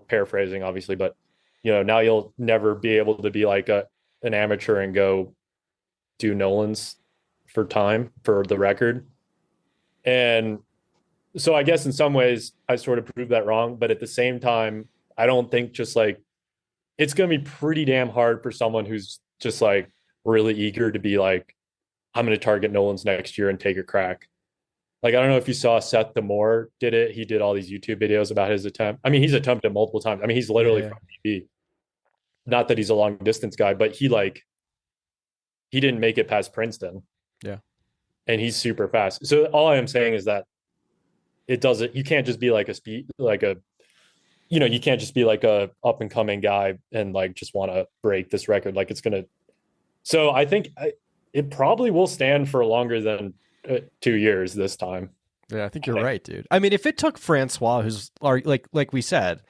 paraphrasing obviously, but now you'll never be able to be like an amateur and go do Nolans for the record. And so I guess in some ways I sort of proved that wrong, but at the same time, I don't think just like it's going to be pretty damn hard for someone who's just like really eager to be like, I'm going to target Nolans next year and take a crack. Like, I don't know if you saw Seth Damore did it. He did all these YouTube videos about his attempt. I mean, he's attempted multiple times. I mean, he's literally from PB. Not that he's a long distance guy, but he didn't make it past Princeton.
Yeah.
And he's super fast. So all I am saying is that you can't just be like you can't just be like a up and coming guy and like just want to break this record. Like so I think it probably will stand for longer than 2 years this time.
Yeah, I think you're right, dude. I mean, if it took Francois, who's like we said,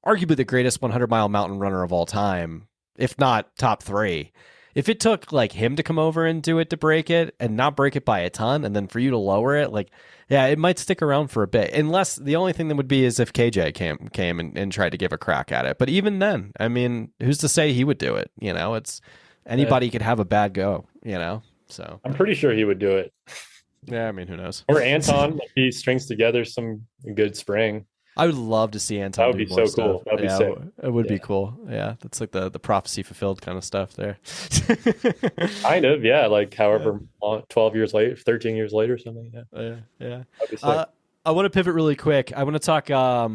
arguably the greatest 100-mile mountain runner of all time, if not top three, if it took like him to come over and do it to break it and not break it by a ton, and then for you to lower it, like, yeah, it might stick around for a bit. Unless the only thing that would be is if KJ came and tried to give a crack at it. But even then, I mean, who's to say he would do it? It's anybody could have a bad go. So
I'm pretty sure he would do it.
Yeah, I mean, who knows?
Or Anton, if he strings together some good spring.
I would love to see Anton.
That would be so cool. That would be sick.
It would be cool. Yeah, that's like the prophecy fulfilled kind of stuff there.
Kind of, yeah. Like however long, 12 years later, 13 years later, something. Yeah.
Yeah.
That'd be sick.
I want to pivot really quick. I want to talk. I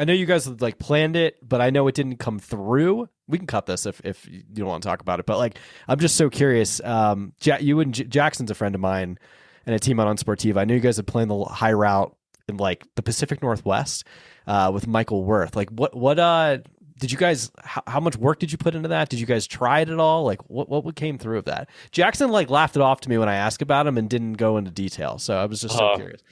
know you guys like planned it, but I know it didn't come through. We can cut this if you don't want to talk about it. But like, I'm just so curious. You and Jackson's a friend of mine and a team out on Sportiva. I knew you guys had planned the high route in like the Pacific Northwest with Michael Worth. Like, what did you guys? How much work did you put into that? Did you guys try it at all? Like, what came through of that? Jackson like laughed it off to me when I asked about him and didn't go into detail. So I was just so curious.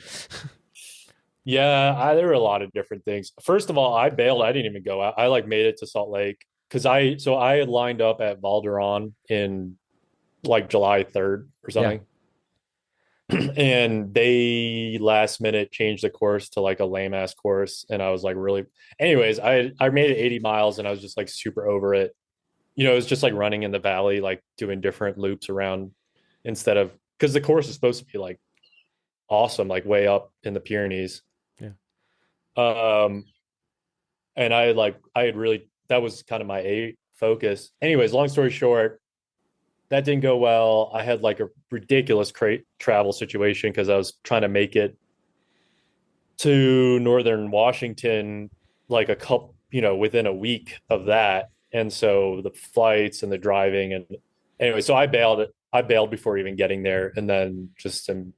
Yeah, there were a lot of different things. First of all, I bailed. I didn't even go out. I like made it to Salt Lake because I had lined up at Valderon in like July 3rd or something. And they last minute changed the course to like a lame ass course. And I was like, really, anyways, I made it 80 miles and I was just like super over it. It was just like running in the valley, like doing different loops around instead of, because the course is supposed to be like awesome, like way up in the Pyrenees. And that was kind of my focus. Anyways, long story short, that didn't go well. I had like a ridiculous travel situation because I was trying to make it to Northern Washington, like a couple, within a week of that. And so the flights and the driving and anyway, so I bailed before even getting there. And then just some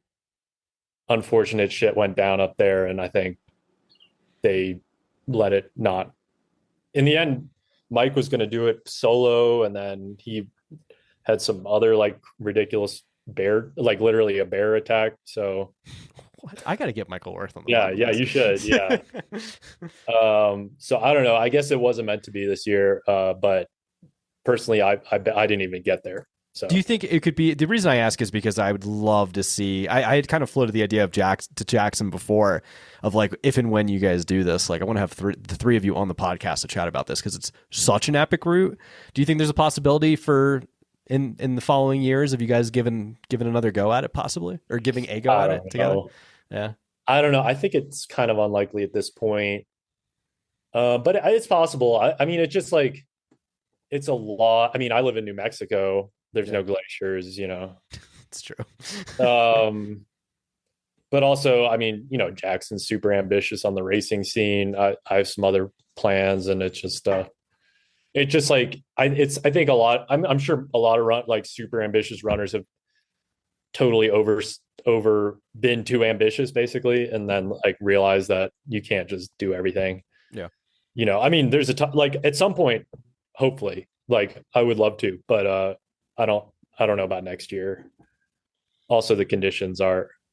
unfortunate shit went down up there. And I think they let it not, in the end, Mike was going to do it solo, and then he had some other like ridiculous bear, like literally a bear attack. So
What? I got to get Michael Worth on the
yeah, yeah, you should. Yeah. So I don't know. I guess it wasn't meant to be this year. But personally, I didn't even get there. So
do you think it could be? The reason I ask is because I would love to see. I had kind of floated the idea of Jackson before, of like if and when you guys do this, like I want to have the three of you on the podcast to chat about this because it's such an epic route. Do you think there's a possibility for in the following years of you guys given another go at it, possibly, or giving a go at it together? Yeah,
I don't know. I think it's kind of unlikely at this point, but it's possible. I mean, it's just like it's a lot. I mean, I live in New Mexico. There's no glaciers, you know.
It's true.
But also, I mean, you know, Jackson's super ambitious on the racing scene. I have some other plans, and it's just like I think a lot. I'm sure a lot of like super ambitious runners have totally over been too ambitious, basically, and then like realize that you can't just do everything.
Yeah.
You know, I mean, there's like at some point, hopefully, like I would love to, but I don't know about next year. Also, the conditions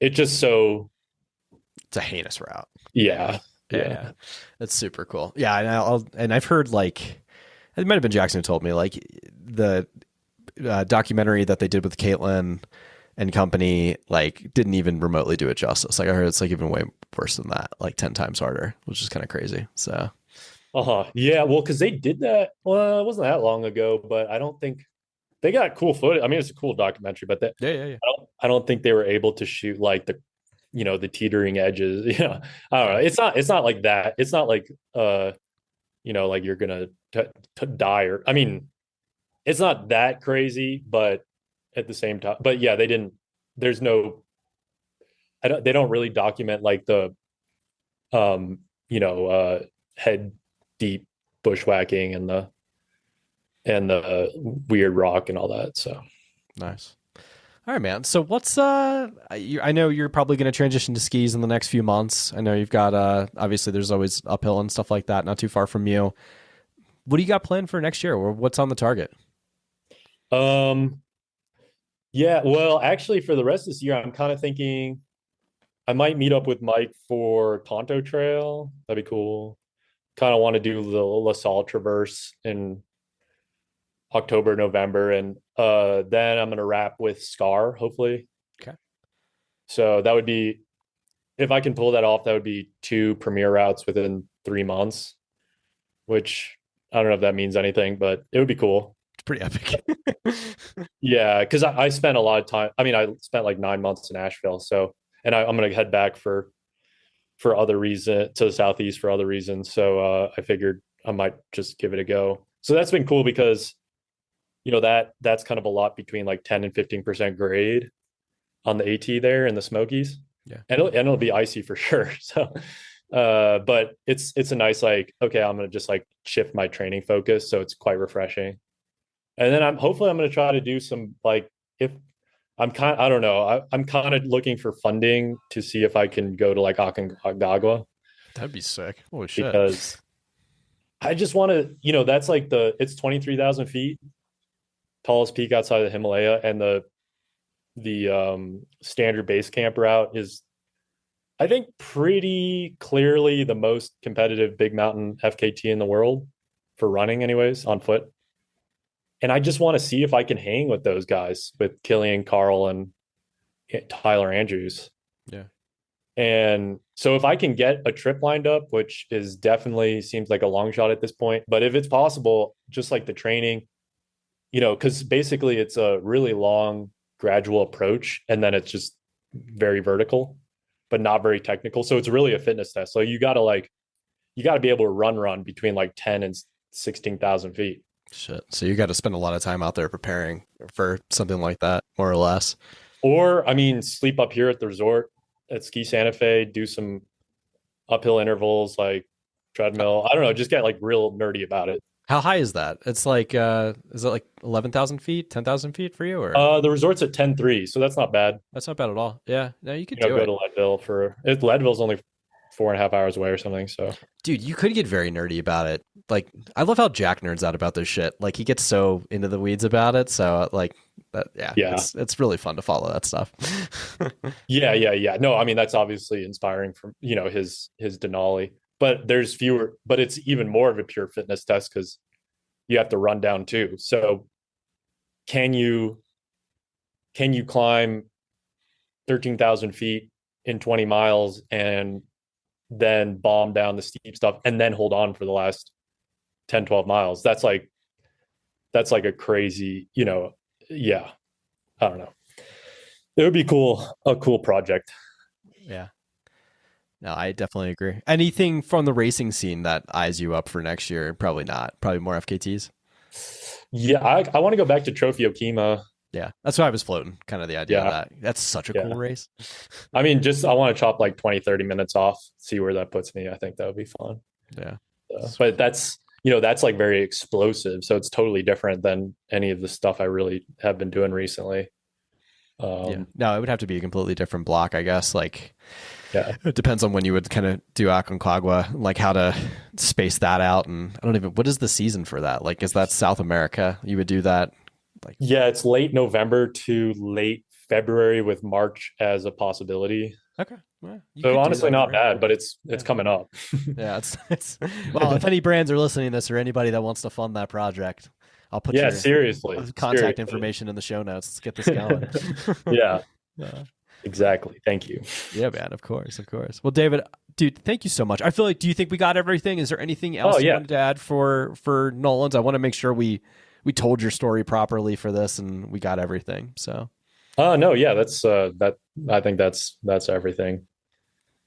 it's
a heinous route.
Yeah.
That's super cool. Yeah, and I've heard like it might have been Jackson who told me like the documentary that they did with Caitlin and company like didn't even remotely do it justice. Like I heard it's like even way worse than that, like 10 times harder, which is kind of crazy. So
yeah, well, because they did that. Well, it wasn't that long ago, but I don't think they got cool footage. I mean, it's a cool documentary, but
yeah.
I don't think they were able to shoot like the, you know, the teetering edges. You know, I don't know. It's not like that. It's not like you know, like you're gonna die or. I mean, it's not that crazy, but at the same time, but yeah, they didn't. There's no. They don't really document like the, you know, head deep bushwhacking and the weird rock and all that. So
nice. All right, man. So what's I know you're probably going to transition to skis in the next few months. I know you've got obviously there's always uphill and stuff like that, not too far from you. What do you got planned for next year, or what's on the target?
Yeah, well, actually for the rest of this year, I'm kind of thinking I might meet up with Mike for Tonto Trail. That'd be cool. Kind of want to do the La Salle Traverse in October, November, and then I'm gonna wrap with Scar, hopefully.
Okay.
So that would be, if I can pull that off, that would be 2 premier routes within 3 months, which I don't know if that means anything, but it would be cool.
It's pretty epic.
Yeah, because I spent a lot of time. I mean, I spent like 9 months in Asheville, so, and I'm gonna head back for other reason to the Southeast for other reasons. So I figured I might just give it a go. So that's been cool because, you know, that's kind of a lot between like 10 and 15% grade on the AT there in the Smokies.
Yeah.
And it'll be icy for sure. So, but it's a nice, like, okay, I'm going to just like shift my training focus. So it's quite refreshing. And then hopefully I'm going to try to do some, like, if I'm I don't know, I'm kind of looking for funding to see if I can go to like Aconcagua.
That'd be sick. Holy shit.
Because I just want to, you know, that's like it's 23,000 feet, tallest peak outside of the Himalaya, and the standard base camp route is, I think, pretty clearly the most competitive big mountain FKT in the world for running, anyways, on foot. And I just want to see if I can hang with those guys, with Killian, Carl, and Tyler Andrews.
Yeah.
And so if I can get a trip lined up, which is definitely seems like a long shot at this point, but if it's possible, just like the training, you know, because basically it's a really long, gradual approach, and then it's just very vertical, but not very technical. So it's really a fitness test. So you got to be able to run between like 10 and 16,000 feet.
Shit. So you got to spend a lot of time out there preparing for something like that, more or less.
Or, I mean, sleep up here at the resort at Ski Santa Fe, do some uphill intervals, like treadmill. I don't know, just get like real nerdy about it.
How high is that? It's like, is it like 11,000 feet, 10,000 feet for you? Or
the resort's at 10.3, so that's not bad.
That's not bad at all. Yeah. No, you could
go to Leadville Leadville's only 4.5 hours away or something. So,
dude, you could get very nerdy about it. Like, I love how Jack nerds out about this shit. Like, he gets so into the weeds about it. So, like, yeah. It's really fun to follow that stuff.
yeah. No, I mean, that's obviously inspiring from, his Denali, but but it's even more of a pure fitness test because you have to run down too. So can you climb 13,000 feet in 20 miles and then bomb down the steep stuff and then hold on for the last 10, 12 miles? That's like a crazy, yeah, I don't know. It would be a cool project.
Yeah. No, I definitely agree. Anything from the racing scene that eyes you up for next year? Probably not. Probably more FKTs.
Yeah, I want to go back to Trophy Okima.
Yeah, that's why I was floating, kind of the idea of that. That's such a cool race.
I mean, I want to chop like 20, 30 minutes off, see where that puts me. I think that would be fun.
Yeah.
But that's like very explosive. So it's totally different than any of the stuff I really have been doing recently.
No, it would have to be a completely different block, I guess. Like, it depends on when you would kind of do Aconcagua, like how to space that out. And what is the season for that? Like, is that South America? You would do that? Like, yeah,
it's late November to late February with March as a possibility.
Okay. Well,
so honestly, not bad, but it's coming up.
Yeah, it's well, if any brands are listening to this or anybody that wants to fund that project, I'll put your contact information in the show notes. Let's get this going.
Yeah. Exactly. Thank you.
Yeah, man. Of course. Well, David, dude, thank you so much. I feel like, do you think we got everything? Is there anything else you wanted to add for Nolans? I want to make sure we told your story properly for this and we got everything. So.
No, yeah, that's I think that's everything.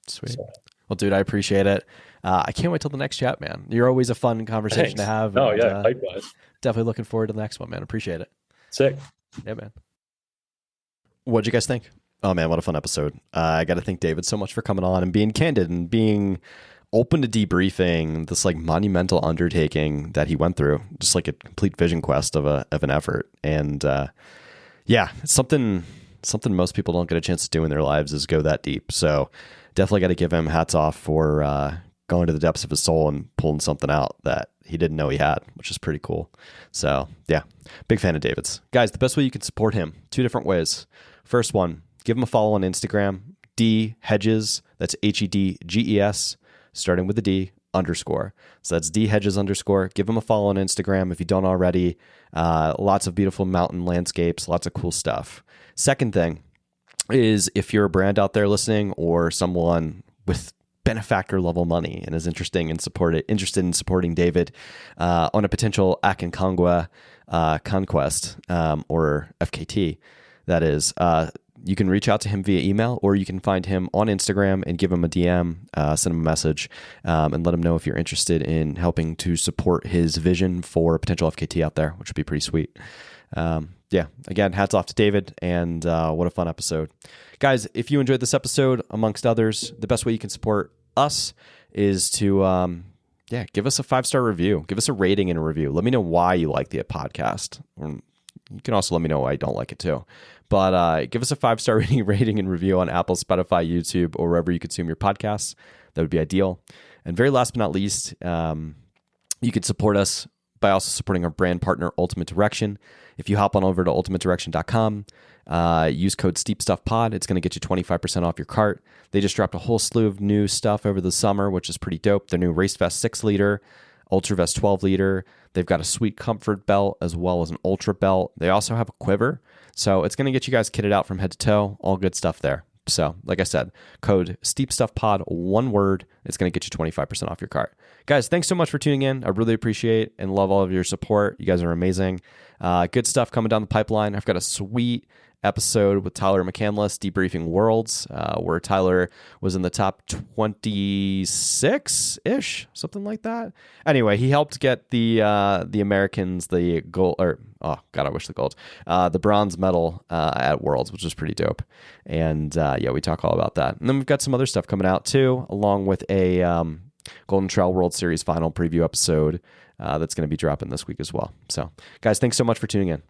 Sweet. So. Well, dude, I appreciate it. I can't wait till the next chat, man. You're always a fun conversation to have.
Oh, yeah, likewise.
Definitely looking forward to the next one, man. Appreciate it.
Sick.
Yeah, man. What'd you guys think? Oh, man, what a fun episode. I got to thank David so much for coming on and being candid and being open to debriefing this like monumental undertaking that he went through, just like a complete vision quest of an effort. And it's something most people don't get a chance to do in their lives is go that deep. So definitely got to give him hats off for going to the depths of his soul and pulling something out that he didn't know he had, which is pretty cool. So yeah, big fan of David's. Guys, the best way you can support him, 2 different ways. First one, give him a follow on Instagram, D Hedges. That's HEDGES, starting with the D _. So that's D Hedges _. Give him a follow on Instagram if you don't already. Lots of beautiful mountain landscapes, lots of cool stuff. Second thing is if you're a brand out there listening or someone with benefactor level money and is interested in supporting David on a potential Aconcagua conquest or FKT, that is, you can reach out to him via email, or you can find him on Instagram and give him a DM, send him a message, and let him know if you're interested in helping to support his vision for a potential FKT out there, which would be pretty sweet. Again, hats off to David, and what a fun episode. Guys, if you enjoyed this episode, amongst others, the best way you can support us is to give us a 5-star review. Give us a rating and a review. Let me know why you like the podcast. You can also let me know why I don't like it too. But give us a 5-star rating and review on Apple, Spotify, YouTube, or wherever you consume your podcasts. That would be ideal. And very last but not least, you could support us by also supporting our brand partner, Ultimate Direction. If you hop on over to ultimatedirection.com, use code SteepStuffPod, it's going to get you 25% off your cart. They just dropped a whole slew of new stuff over the summer, which is pretty dope. Their new Race Vest 6-liter, Ultra Vest 12-liter. They've got a sweet comfort belt as well as an ultra belt. They also have a quiver. So it's going to get you guys kitted out from head to toe. All good stuff there. So like I said, code SteepStuffPod, one word. It's going to get you 25% off your cart. Guys, thanks so much for tuning in. I really appreciate and love all of your support. You guys are amazing. Good stuff coming down the pipeline. I've got a sweet episode with Tyler McCandless, Debriefing Worlds, where Tyler was in the top 26-ish, something like that. Anyway, he helped get the Americans the gold, or oh god, I wish the gold, the bronze medal at Worlds, which is pretty dope. And we talk all about that. And then we've got some other stuff coming out too, along with a Golden Trail World Series final preview episode that's going to be dropping this week as well. So, guys, thanks so much for tuning in.